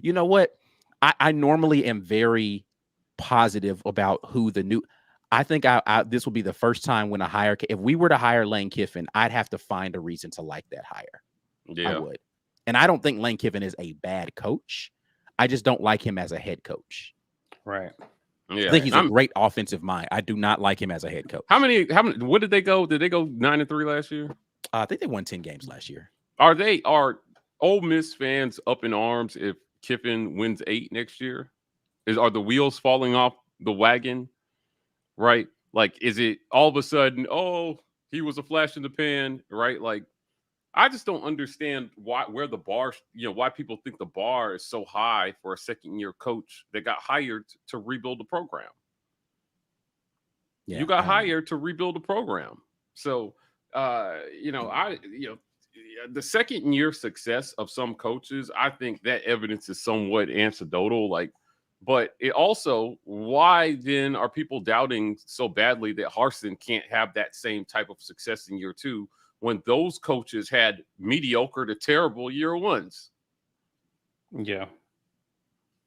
You know what? I normally am very positive about who the new. I think this will be the first time when if we were to hire Lane Kiffin, I'd have to find a reason to like that hire. Yeah. I would. And I don't think Lane Kiffin is a bad coach. I just don't like him as a head coach. Right. Yeah, I think he's a great offensive mind. I do not like him as a head coach. How many? What did they go? Did they go 9-3 last year? I think they won 10 games last year. Are Ole Miss fans up in arms if Kiffin wins 8 next year? Are the wheels falling off the wagon? Right? Like, is it all of a sudden, oh, he was a flash in the pan, right? Like, I just don't understand where the bar, why people think the bar is so high for a second-year coach that got hired to rebuild the program. Yeah, you got hired to rebuild the program. So, the second-year success of some coaches, I think that evidence is somewhat anecdotal. Like, but it also, why then are people doubting so badly that Harsin can't have that same type of success in year 2? When those coaches had mediocre to terrible year 1s. Yeah.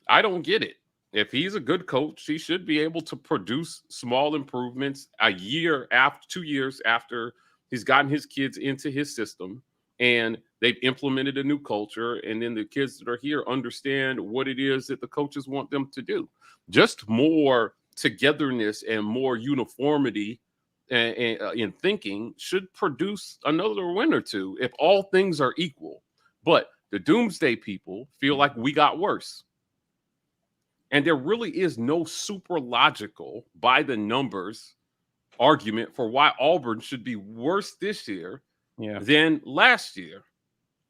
I don't get it. If he's a good coach, he should be able to produce small improvements a year after, 2 years after he's gotten his kids into his system and they've implemented a new culture. And then the kids that are here understand what it is that the coaches want them to do. Just more togetherness and more uniformity in thinking should produce another win or two if all things are equal. But the doomsday people feel like we got worse. And there really is no super logical, by the numbers, argument for why Auburn should be worse this year than last year,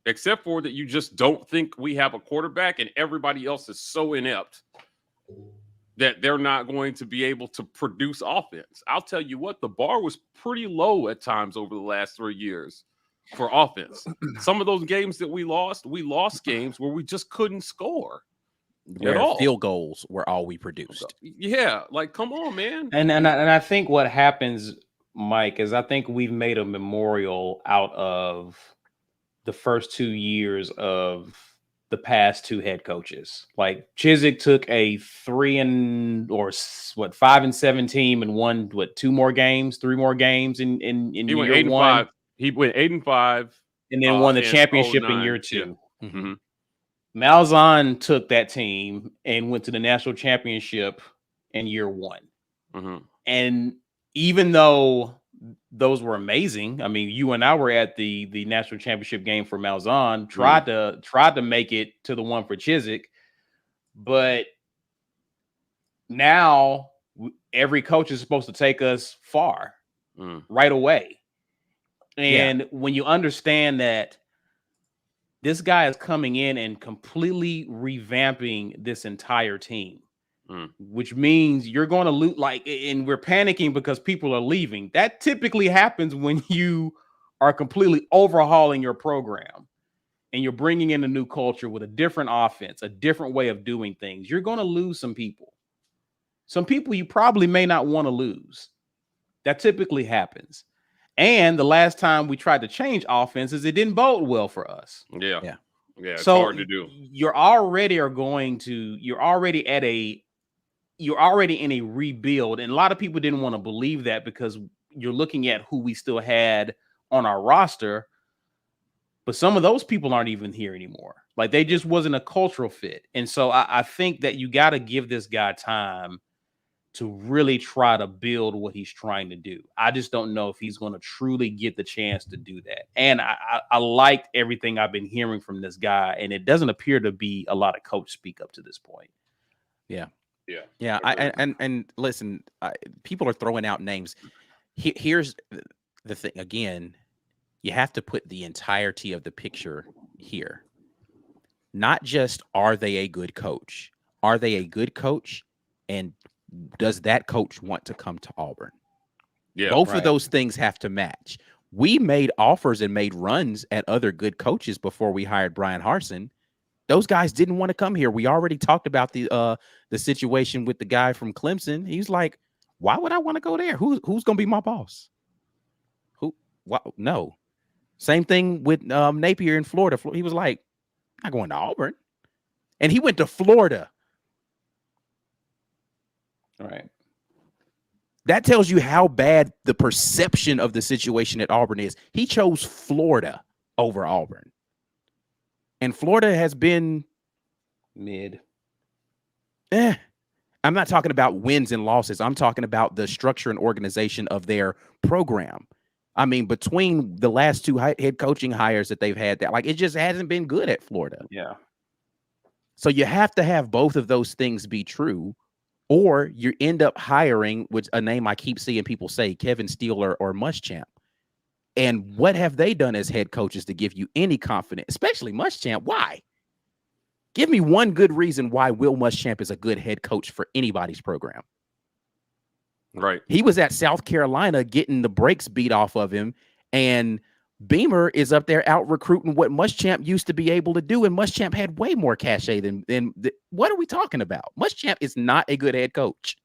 except for that you just don't think we have a quarterback and everybody else is so inept that they're not going to be able to produce offense. I'll tell you what, the bar was pretty low at times over the last 3 years for offense. Some of those games that we lost games where we just couldn't score at all. Field goals were all we produced. Yeah, like, come on, man. And I think what happens, Mike, is I think we've made a memorial out of the first 2 years of the past 2 head coaches. Like, Chizik took a 5-7 team and won 3 more games in he year went 8-5. He went 8-5 and then won the championship in year 2. Yeah. Mm-hmm. Malzahn took that team and went to the national championship in year 1. Mm-hmm. And even though those were amazing, I mean, you and I were at the national championship game for Malzahn, tried to make it to the one for Chizik, but now every coach is supposed to take us far right away. And when you understand that this guy is coming in and completely revamping this entire team, which means you're going to lose. And we're panicking because people are leaving. That typically happens when you are completely overhauling your program and you're bringing in a new culture with a different offense, a different way of doing things. You're going to lose some people. Some people you probably may not want to lose. That typically happens. And the last time we tried to change offenses, it didn't bode well for us. Yeah. It's so hard to do. You're already in a rebuild. And a lot of people didn't want to believe that because you're looking at who we still had on our roster. But some of those people aren't even here anymore. Like, they just wasn't a cultural fit. And so I think that you got to give this guy time to really try to build what he's trying to do. I just don't know if he's going to truly get the chance to do that. And I liked everything I've been hearing from this guy, and it doesn't appear to be a lot of coach speak up to this point. Yeah. And listen, people are throwing out names. Here's the thing. Again, you have to put the entirety of the picture here. Not just, are they a good coach? Are they a good coach? And does that coach want to come to Auburn? Yeah, both of those things have to match. We made offers and made runs at other good coaches before we hired Brian Harsin. Those guys didn't want to come here. We already talked about the situation with the guy from Clemson. He's like, why would I want to go there? Who's going to be my boss? No. Same thing with Napier in Florida. He was like, I'm not going to Auburn. And he went to Florida. Right. That tells you how bad the perception of the situation at Auburn is. He chose Florida over Auburn. And Florida has been mid. I'm not talking about wins and losses. I'm talking about the structure and organization of their program. I mean, between the last two head coaching hires that they've had, that it just hasn't been good at Florida. Yeah. So you have to have both of those things be true, or you end up hiring, which a name I keep seeing people say, Kevin Steele or Muschamp. And what have they done as head coaches to give you any confidence, especially Muschamp? Why? Give me one good reason why Will Muschamp is a good head coach for anybody's program. Right. He was at South Carolina getting the brakes beat off of him, and Beamer is up there out recruiting what Muschamp used to be able to do, and Muschamp had way more cachet than what are we talking about? Muschamp is not a good head coach.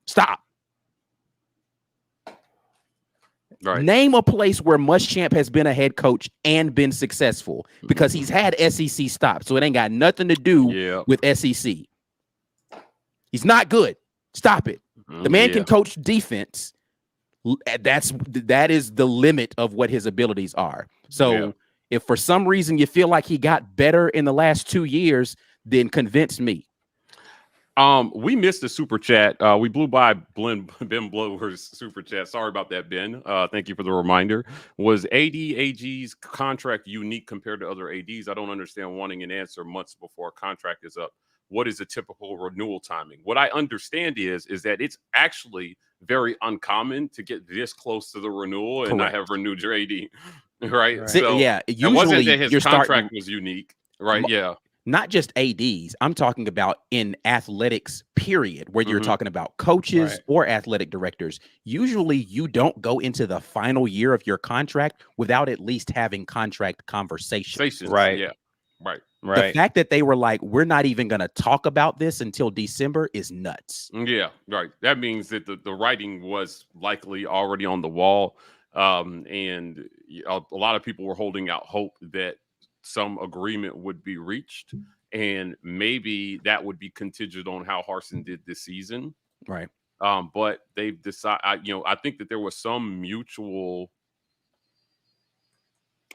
Stop. Right. Name a place where Muschamp has been a head coach and been successful, because he's had SEC stops, so it ain't got nothing to do with SEC. He's not good. Stop it. The man can coach defense. That is the limit of what his abilities are. So if for some reason you feel like he got better in the last 2 years, then convince me. We missed the super chat. We blew by Ben Blower's super chat. Sorry about that, Ben. Thank you for the reminder. Was AG's contract unique compared to other ADs? I don't understand wanting an answer months before a contract is up. What is the typical renewal timing? What I understand is that it's actually very uncommon to get this close to the renewal and not have renewed your AD. Right? So yeah, it wasn't that his contract was unique. Right? Yeah. Not just ADs. I'm talking about in athletics, period, where you're talking about coaches or athletic directors. Usually you don't go into the final year of your contract without at least having contract conversations. Right. Yeah. Right. The fact that they were like, we're not even going to talk about this until December is nuts. Yeah. Right. That means that the writing was likely already on the wall. And a lot of people were holding out hope that some agreement would be reached, and maybe that would be contingent on how Harsin did this season. Right. But they've decided, I think that there was some mutual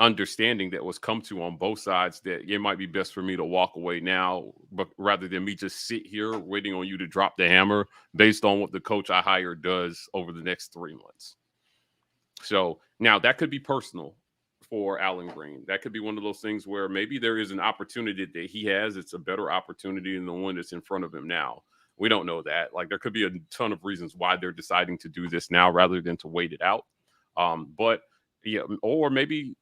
understanding that was come to on both sides that it might be best for me to walk away now, but rather than me just sit here waiting on you to drop the hammer based on what the coach I hired does over the next 3 months. So now that could be personal for Allen Greene. That could be one of those things where maybe there is an opportunity that he has. It's a better opportunity than the one that's in front of him now. We don't know that. There could be a ton of reasons why they're deciding to do this now rather than to wait it out. But yeah, or maybe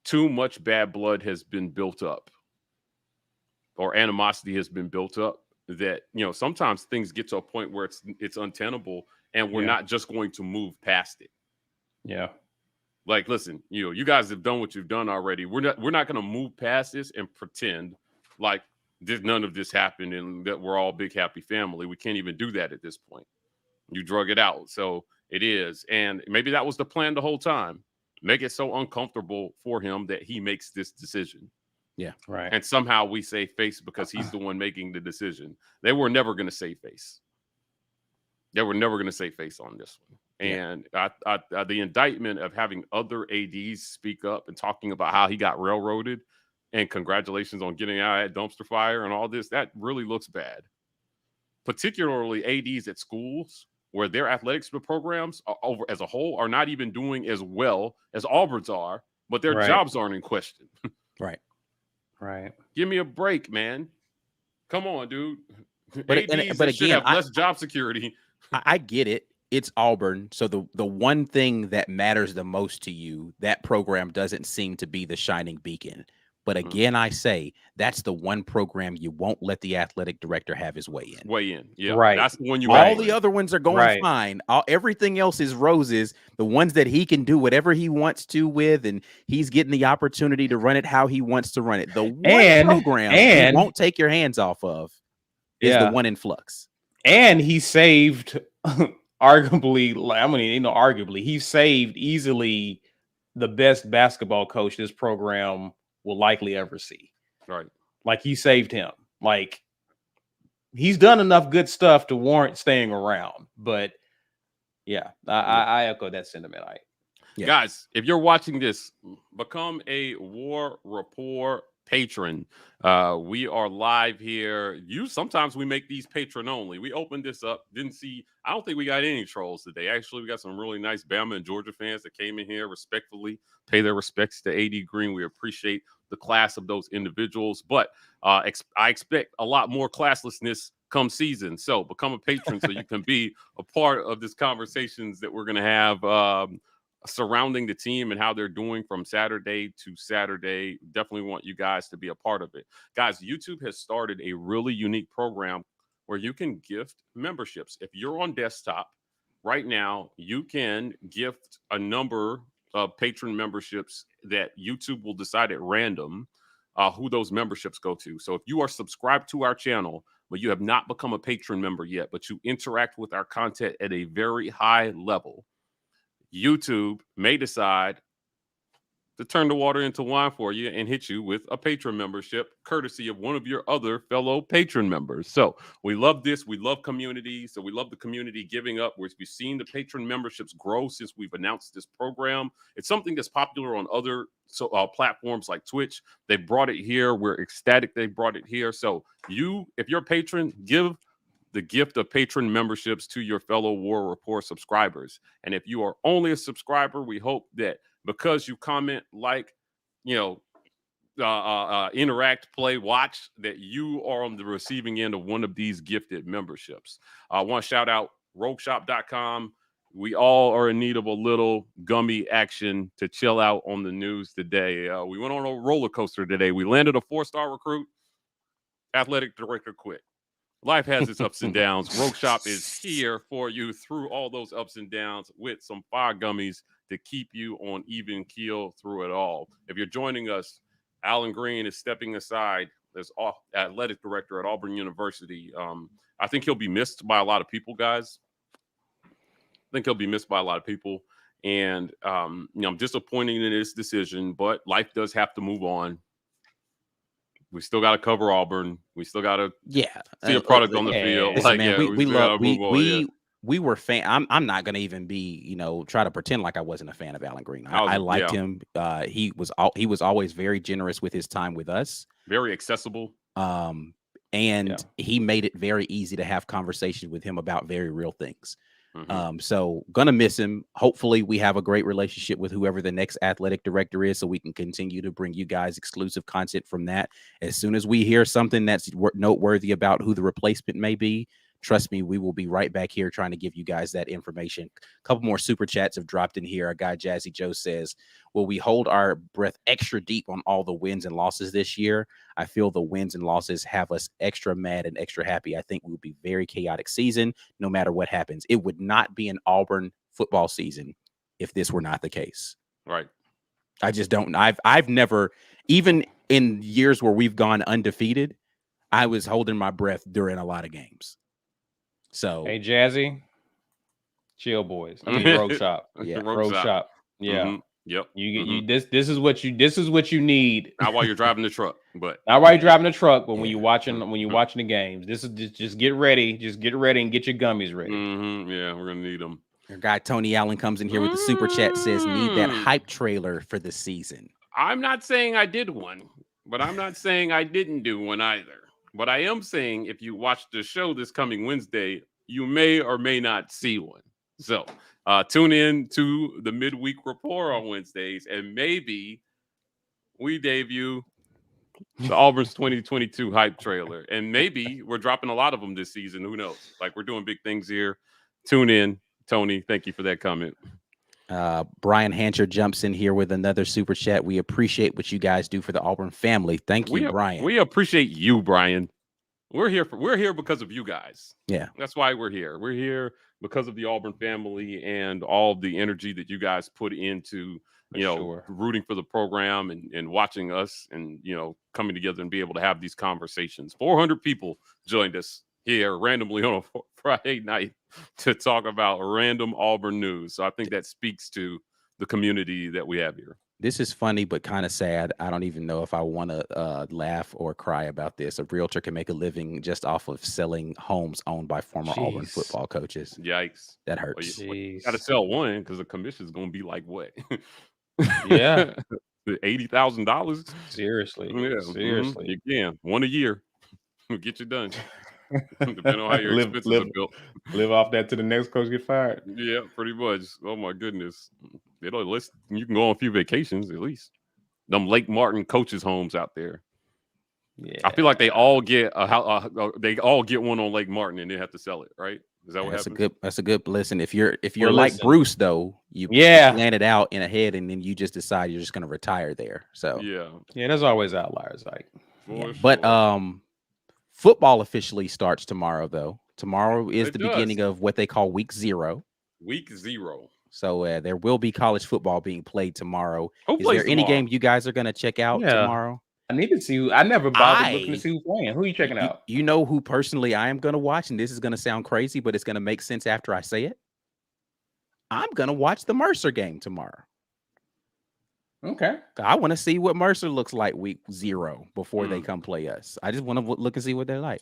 too much bad blood has been built up, or animosity has been built up, that sometimes things get to a point where it's untenable, and we're not just going to move past it. Yeah. Listen, you guys have done what you've done already. We're not going to move past this and pretend like none of this happened and that we're all big happy family. We can't even do that at this point. You drug it out, so it is. And maybe that was the plan the whole time. Make it so uncomfortable for him that he makes this decision. Yeah, right. And somehow we say face because he's the one making the decision. They were never going to say face. They were never going to say face on this one. And the indictment of having other ADs speak up and talking about how he got railroaded and congratulations on getting out at dumpster fire and all this, that really looks bad. Particularly ADs at schools where their athletics programs over as a whole are not even doing as well as Auburn's are, but their jobs aren't in question. Right. Give me a break, man. Come on, dude. But ADs again, should have less job security. I get it. It's Auburn. So the one thing that matters the most to you, that program doesn't seem to be the shining beacon. But again, I say that's the one program you won't let the athletic director have his way in. Yeah. Right. That's the one you all the other ones are going fine. Everything else is roses. The ones that he can do whatever he wants to with, and he's getting the opportunity to run it how he wants to run it. The one program you won't take your hands off of is the one in flux. And he saved arguably, arguably, he saved easily the best basketball coach this program will likely ever see. Right. He saved him. He's done enough good stuff to warrant staying around. But I echo that sentiment. Guys, if you're watching this, become a War Rapport Patron. We are live here. Sometimes we make these Patron only. We opened this up, I don't think we got any trolls today. Actually, we got some really nice Bama and Georgia fans that came in here respectfully, pay their respects to AD Green. We appreciate the class of those individuals, but I expect a lot more classlessness come season. So become a patron so you can be a part of this conversations that we're going to have surrounding the team and how they're doing from Saturday to Saturday. Definitely want you guys to be a part of it. Guys, YouTube has started a really unique program where you can gift memberships. If you're on desktop right now, you can gift a number of patron memberships that YouTube will decide at random who those memberships go to. So if you are subscribed to our channel, but you have not become a patron member yet, but you interact with our content at a very high level, YouTube may decide to turn the water into wine for you and hit you with a patron membership courtesy of one of your other fellow patron members. So we love this. We love community. So we love the community giving up. We've seen the patron memberships grow since we've announced this program. It's something that's popular on other platforms like Twitch. They brought it here. We're ecstatic they brought it here. So if you're a patron, give the gift of patron memberships to your fellow War Rapport subscribers. And if you are only a subscriber, we hope that because you comment, interact, play, watch, that you are on the receiving end of one of these gifted memberships. I want to shout out rogueshop.com. We all are in need of a little gummy action to chill out on the news today. We went on a roller coaster today. We landed a 4-star recruit. Athletic director quit. Life has its ups and downs. Rogue Shop is here for you through all those ups and downs with some fire gummies to keep you on even keel through it all. If you're joining us, Allen Greene is stepping aside as athletic director at Auburn University. I think he'll be missed by a lot of people, guys. And I'm disappointed in this decision, but life does have to move on. We still got to cover Auburn. We still got to see a product on the field. Listen, man, we were fan. I'm not gonna even be, try to pretend like I wasn't a fan of Allen Greene. I liked him. He was always very generous with his time with us. Very accessible. He made it very easy to have conversations with him about very real things. So gonna miss him. Hopefully we have a great relationship with whoever the next athletic director is, so we can continue to bring you guys exclusive content from that. As soon as we hear something that's noteworthy about who the replacement may be, trust me, we will be right back here trying to give you guys that information. A couple more super chats have dropped in here. Our guy Jazzy Joe says, will we hold our breath extra deep on all the wins and losses this year? I feel the wins and losses have us extra mad and extra happy. I think we'll be very chaotic season no matter what happens. It would not be an Auburn football season if this were not the case. Right. I just don't. I've never, even in years where we've gone undefeated, I was holding my breath during a lot of games. So, hey, Jazzy, chill, boys. I mean, Rogue Shop. Yeah, Rogue Shop. Yeah. Mm-hmm. Yep. You this is what you need. Not while you're driving the truck, but not while you're driving the truck, but when you're watching the games. This is just get ready. Just get ready and get your gummies ready. Yeah, we're gonna need them. Your guy Tony Allen comes in here with the super chat, says need that hype trailer for the season. I'm not saying I did one, but I'm not saying I didn't do one either. But I am saying if you watch the show this coming Wednesday, you may or may not see one. So tune in to the midweek report on Wednesdays, and maybe we debut the Auburn's 2022 hype trailer. And maybe we're dropping a lot of them this season. Who knows? Like, we're doing big things here. Tune in. Tony, thank you for that comment. Brian Hancher jumps in here with another super chat. We appreciate what you guys do for the Auburn family. Thank you, Brian. We appreciate you, Brian. We're here because of you guys. Yeah, that's why we're here. We're here because of the Auburn family and all the energy that you guys put into rooting for the program and watching us and coming together and be able to have these conversations. 400 people joined us here randomly on a Friday night to talk about random Auburn news. So I think that speaks to the community that we have here. This is funny, but kind of sad. I don't even know if I want to laugh or cry about this. A realtor can make a living just off of selling homes owned by former Auburn football coaches. Yikes. That hurts. You got to sell one because the commission is going to be like what? Yeah. $80,000. Seriously. Yeah, Seriously. you can one a year. Get you done. Depending on how your expenses are built. Live off that till the next coach get fired. Yeah, pretty much. Oh my goodness. They don't list. You can go on a few vacations at least. Them Lake Martin coaches' homes out there. Yeah, I feel like they all get they all get one on Lake Martin and they have to sell it, right? Is that what happens? That's a good listen. If you're Well, like listen. Bruce though, you plan it out in ahead and then you just decide you're just going to retire there. So yeah, there's always outliers, like. For But sure. football officially starts tomorrow though. Tomorrow is the does. beginning of what they call week 0. Week 0. So there will be college football being played tomorrow. Who Is plays there any tomorrow? game you guys are going to check out tomorrow? I need to see. I never bothered looking to see who's playing. Who are you checking out? You know who personally I am going to watch, and this is going to sound crazy, but it's going to make sense after I say it. I'm going to watch the Mercer game tomorrow. Okay. I want to see what Mercer looks like week 0 before they come play us. I just want to look and see what they're like.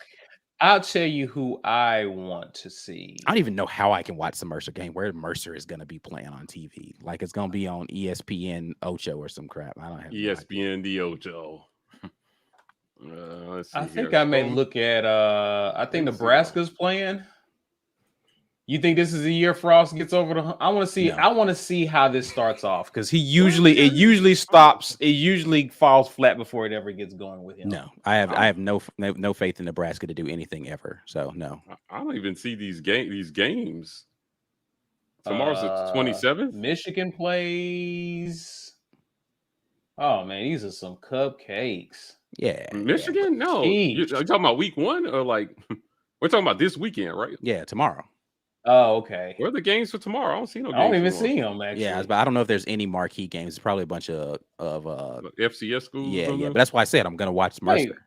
I'll tell you who I want to see. I don't even know how I can watch the Mercer game where Mercer is going to be playing on TV. Like it's going to be on ESPN Ocho or some crap. I don't have ESPN the Ocho. I think I may look at I think Nebraska's playing. You think this is the year Frost gets over the? I want to see. No. I want to see how this starts off because it usually stops. It usually falls flat before it ever gets going with him. No, I have no faith in Nebraska to do anything ever. So no, I don't even see these games. Tomorrow's the 27th. Michigan plays. Oh man, these are some cupcakes. Yeah, Michigan. Yeah. No, you're talking about week 1 or like we're talking about this weekend, right? Yeah, tomorrow. Oh, okay. Where are the games for tomorrow? I don't see no games. I don't even see them, actually. Yeah, but I don't know if there's any marquee games. It's probably a bunch of FCS schools. Yeah. But that's why I said I'm going to watch Mercer.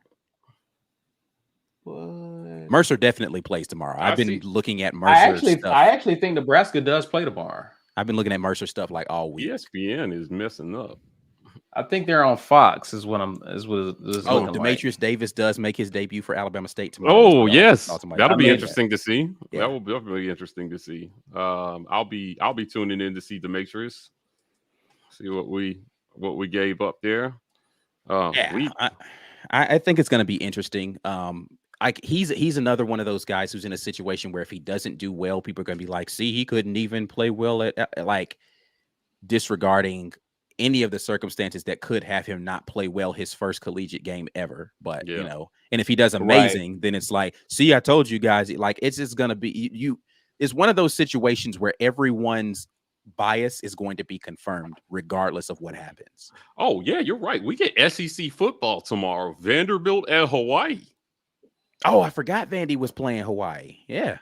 What? Mercer definitely plays tomorrow. I've been looking at Mercer stuff. I actually think Nebraska does play tomorrow. I've been looking at Mercer stuff like all week. ESPN is messing up. I think they're on Fox. Demetrius Davis does make his debut for Alabama State tomorrow. Oh yes, that'll be interesting to see. Yeah. That will be definitely interesting to see. I'll be tuning in to see Demetrius. See what we gave up there. I think it's going to be interesting. He's another one of those guys who's in a situation where if he doesn't do well, people are going to be like, "See, he couldn't even play well at like disregarding." Any of the circumstances that could have him not play well his first collegiate game ever. But, you know, and if he does amazing, then it's like, see, I told you guys, like, it's just going to be it's one of those situations where everyone's bias is going to be confirmed regardless of what happens. Oh, yeah, you're right. We get SEC football tomorrow. Vanderbilt at Hawaii. Oh, I forgot Vandy was playing Hawaii. Yeah.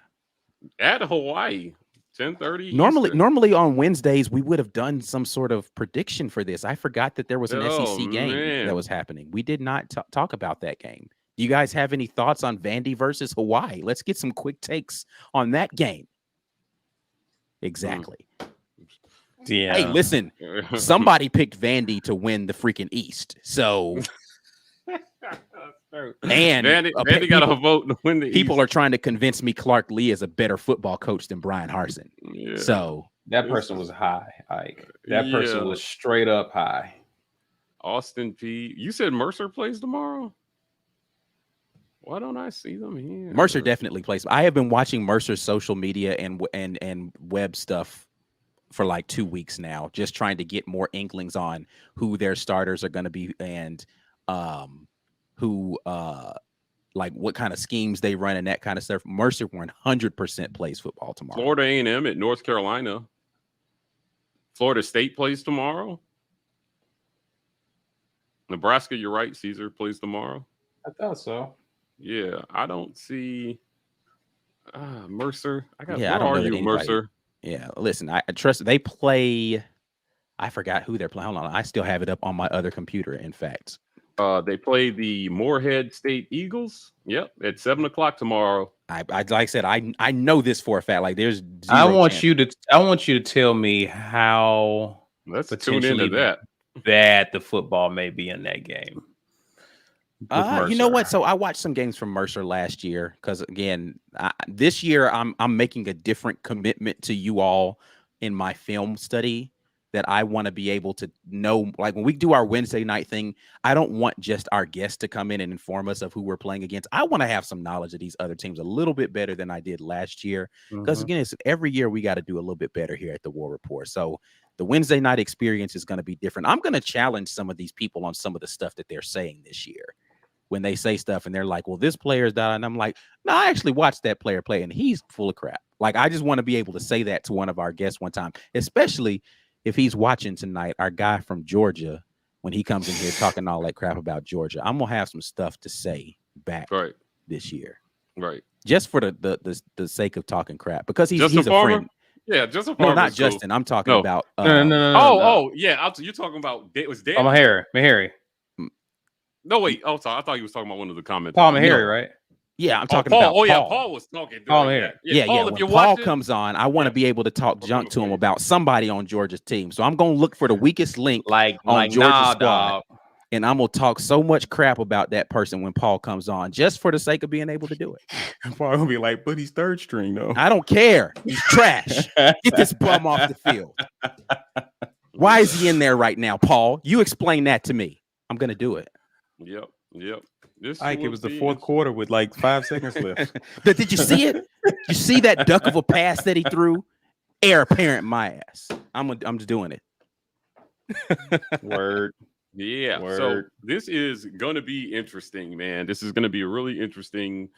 At Hawaii. 10:30. Normally on Wednesdays we would have done some sort of prediction for this. I forgot that there was an SEC game that was happening. We did not talk about that game. Do you guys have any thoughts on Vandy versus Hawaii? Let's get some quick takes on that game. Exactly. Yeah. Hey, listen, somebody picked Vandy to win the freaking East. So and Vandy got a vote to win the people East. Are trying to convince me Clark Lee is a better football coach than Brian Harsin. Yeah. So that person was high, Ike. That person was straight up high. Austin P. You said Mercer plays tomorrow? Why don't I see them here? Mercer definitely plays. I have been watching Mercer's social media and web stuff for like 2 weeks now, just trying to get more inklings on who their starters are going to be and who like what kind of schemes they run and that kind of stuff. Mercer 100% plays football tomorrow. Florida A&M at North Carolina. Florida State plays tomorrow. Nebraska, you're right. Caesar plays tomorrow. I thought so. Yeah, I don't see Mercer. I don't know that Mercer. Yeah, listen, I trust they play. I forgot who they're playing. Hold on, I still have it up on my other computer. In fact. They play the Morehead State Eagles. Yep, at 7:00 tomorrow. I like I said, I know this for a fact. Like there's I want you to tell me how let's tune into that the football may be in that game. You know what? So I watched some games from Mercer last year because again, this year I'm making a different commitment to you all in my film study that I want to be able to know. Like when we do our Wednesday night thing, I don't want just our guests to come in and inform us of who we're playing against. I want to have some knowledge of these other teams a little bit better than I did last year. Because again, it's every year we got to do a little bit better here at the War Report. So the Wednesday night experience is going to be different. I'm going to challenge some of these people on some of the stuff that they're saying this year. When they say stuff and they're like, well, this player's down. And I'm like, no, I actually watched that player play and he's full of crap. Like, I just want to be able to say that to one of our guests one time, especially if he's watching tonight, our guy from Georgia, when he comes in here talking all that crap about Georgia. I'm going to have some stuff to say back this year. Right. Just for the sake of talking crap, because he's a friend. Yeah, just a farmer. No, not Justin. Cool. I'm talking about. No. Yeah. You're talking about. It was Dan. Mahari. No, wait. Oh, sorry. I thought you was talking about one of the comments. Paul Mahari, right? Yeah, I'm talking about Paul. Oh, yeah. Paul was talking. Paul Mahari. Yeah. Paul, when Paul comes on, I want to be able to talk junk to him about somebody on Georgia's team. So I'm going to look for the weakest link on Georgia's squad. And I'm going to talk so much crap about that person when Paul comes on, just for the sake of being able to do it. Paul going to be like, but he's third string, though. I don't care. He's trash. Get this bum off the field. Why is he in there right now, Paul? You explain that to me. I'm going to do it. Yep. Ike, it was the fourth quarter with like 5 seconds left. Did you see it? You see that duck of a pass that he threw? Heir apparent my ass. I'm just doing it. Word. Yeah. Word. So this is going to be interesting, man. This is going to be a really interesting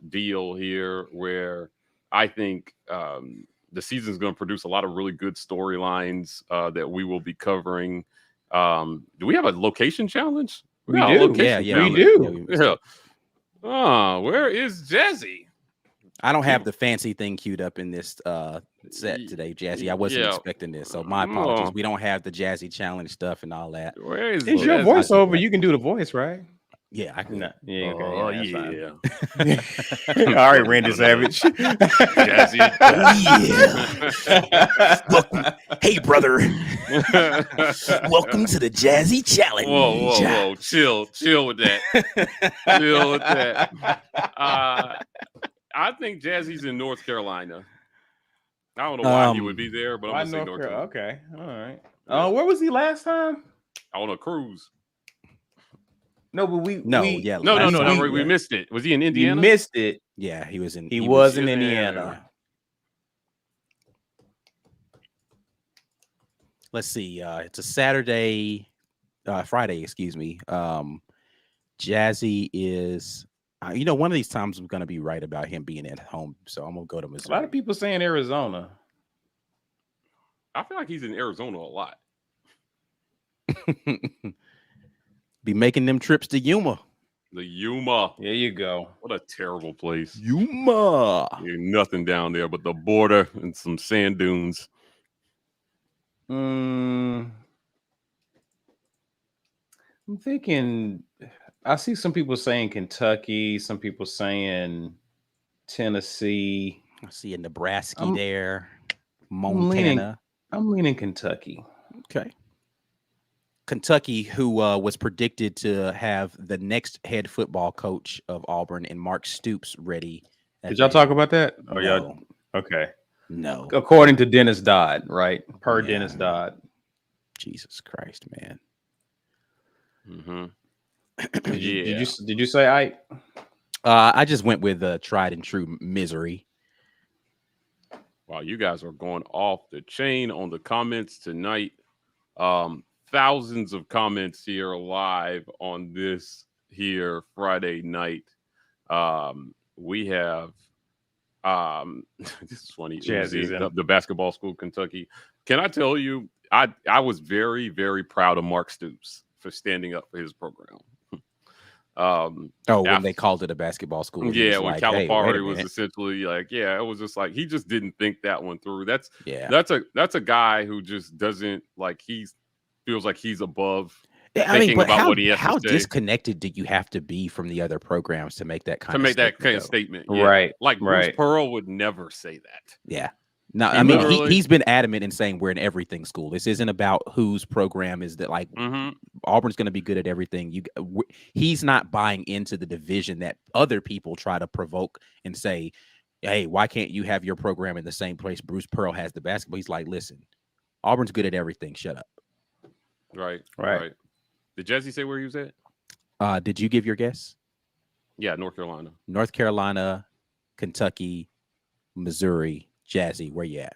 deal here where I think the season is going to produce a lot of really good storylines that we will be covering. Do we have a location challenge? We do. Yeah, we do. Yeah. Oh, where is Jazzy? I don't have the fancy thing queued up in this set today, Jazzy. I wasn't expecting this, so my apologies. We don't have the Jazzy challenge stuff and all that. Where is it's your voiceover? You can do the voice, right? Yeah, I can. Yeah. Oh, yeah. All right, Randy Savage. Jazzy. Yeah. Welcome. Hey, brother. Welcome to the Jazzy Challenge. Whoa. Chill with that. Chill with that. I think Jazzy's in North Carolina. I don't know why he would be there, but I'm going to say North Carolina. Okay. All right. Where was he last time? On a cruise. No, but we missed it. Was he in Indiana? We missed it. Yeah, he was in. He was in Indiana. Let's see. It's a Friday. Excuse me. Jazzy is. One of these times I'm going to be right about him being at home, so I'm going to go to Missouri. A lot of people saying Arizona. I feel like he's in Arizona a lot. Be making them trips to Yuma. The Yuma. There you go. What a terrible place. Yuma. There's nothing down there but the border and some sand dunes. I'm thinking, I see some people saying Kentucky, some people saying Tennessee. I see a Nebraska there. Montana. I'm leaning Kentucky. Okay. Kentucky, who was predicted to have the next head football coach of Auburn and Mark Stoops ready. Did y'all talk about that? Oh, no. y'all. Okay. No. According to Dennis Dodd, right? Per Dennis Dodd. Jesus Christ, man. Mm-hmm. Did you say Ike? I just went with tried and true misery. Wow, you guys are going off the chain on the comments tonight. Thousands of comments here live on this here Friday night. We have this is funny. The basketball school, Kentucky. Can I tell you, I was very, very proud of Mark Stoops for standing up for his program. When they called it a basketball school. Yeah, when Calipari was essentially like, it was just like he just didn't think that one through. That's a guy who just doesn't like feels like he's above thinking about what he has to say. How disconnected do you have to be from the other programs to make that kind of statement? Yeah. Right. Like Bruce Pearl would never say that. Yeah. No, he's been adamant in saying we're an everything school. This isn't about whose program is that. Like Auburn's going to be good at everything. He's not buying into the division that other people try to provoke and say, "Hey, why can't you have your program in the same place Bruce Pearl has the basketball?" He's like, "Listen, Auburn's good at everything. Shut up. Right. Did Jesse say where he was at? Did you give your guess? Yeah, North Carolina. North Carolina, Kentucky, Missouri. Jazzy, where you at?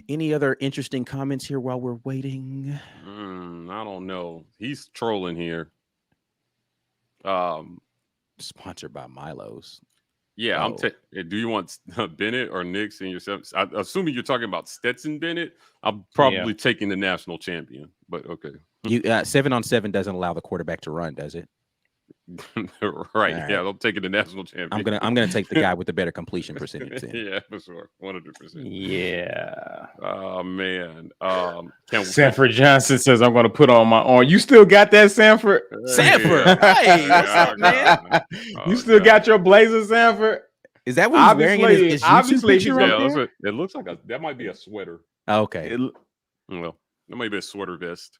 Any other interesting comments here while we're waiting? I don't know. He's trolling here. Sponsored by Milo's. Yeah, do you want Bennett or Nix in yourself? Assuming you're talking about Stetson Bennett, I'm probably taking the national champion. But okay, you 7-on-7 doesn't allow the quarterback to run, does it? Right. Yeah, I'm taking the national champion. I'm gonna take the guy with the better completion percentage. Yeah, for sure, 100%. Yeah. Oh man. Sanford Johnson says I'm gonna put on my arm. You still got that, Sanford? Sanford, hey, what's up, man? You still got your blazer, Sanford? Is that what he's wearing in his YouTube picture right there? It looks like that might be a sweater. Okay. Well, that might be a sweater vest.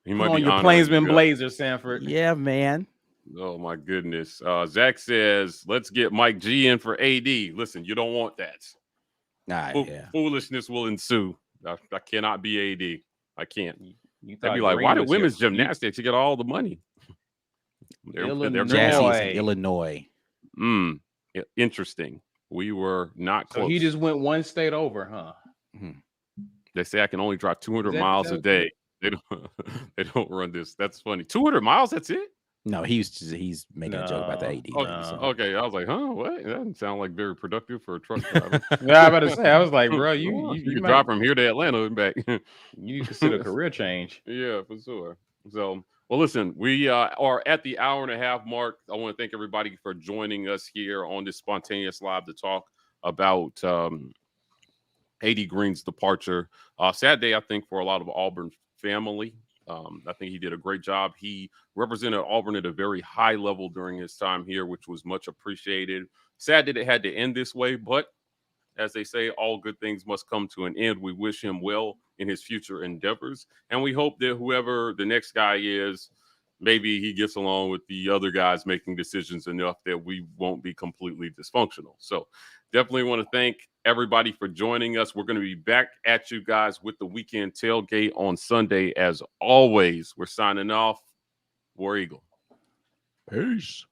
He might be on your Plainsman blazer, Sanford. Yeah, man. Oh my goodness. Zach says, let's get Mike G in for AD. Listen, you don't want that. Foolishness will ensue. I cannot be AD. I can't. They'd be like, why did women's gymnastics get all the money? Illinois. Interesting. We were not close. So he just went one state over, huh? They say I can only drive 200 miles a day. They don't run this. That's funny. 200 miles, that's it? No, he's making a joke about the AD. Okay, I was like, huh? What? That doesn't sound like very productive for a truck driver. Yeah, I was about to say, I was like, bro, you can drive from here to Atlanta and back. You consider a career change. Yeah, for sure. So, well, listen, we are at the hour and a half mark. I want to thank everybody for joining us here on this spontaneous live to talk about AD Greene's departure. Sad day, I think, for a lot of Auburn family. I think he did a great job. He represented Auburn at a very high level during his time here, which was much appreciated. Sad that it had to end this way, but as they say, all good things must come to an end. We wish him well in his future endeavors, and we hope that whoever the next guy is, maybe he gets along with the other guys making decisions enough that we won't be completely dysfunctional. So definitely want to thank everybody for joining us. We're going to be back at you guys with the weekend tailgate on Sunday. As always, we're signing off. War Eagle. Peace.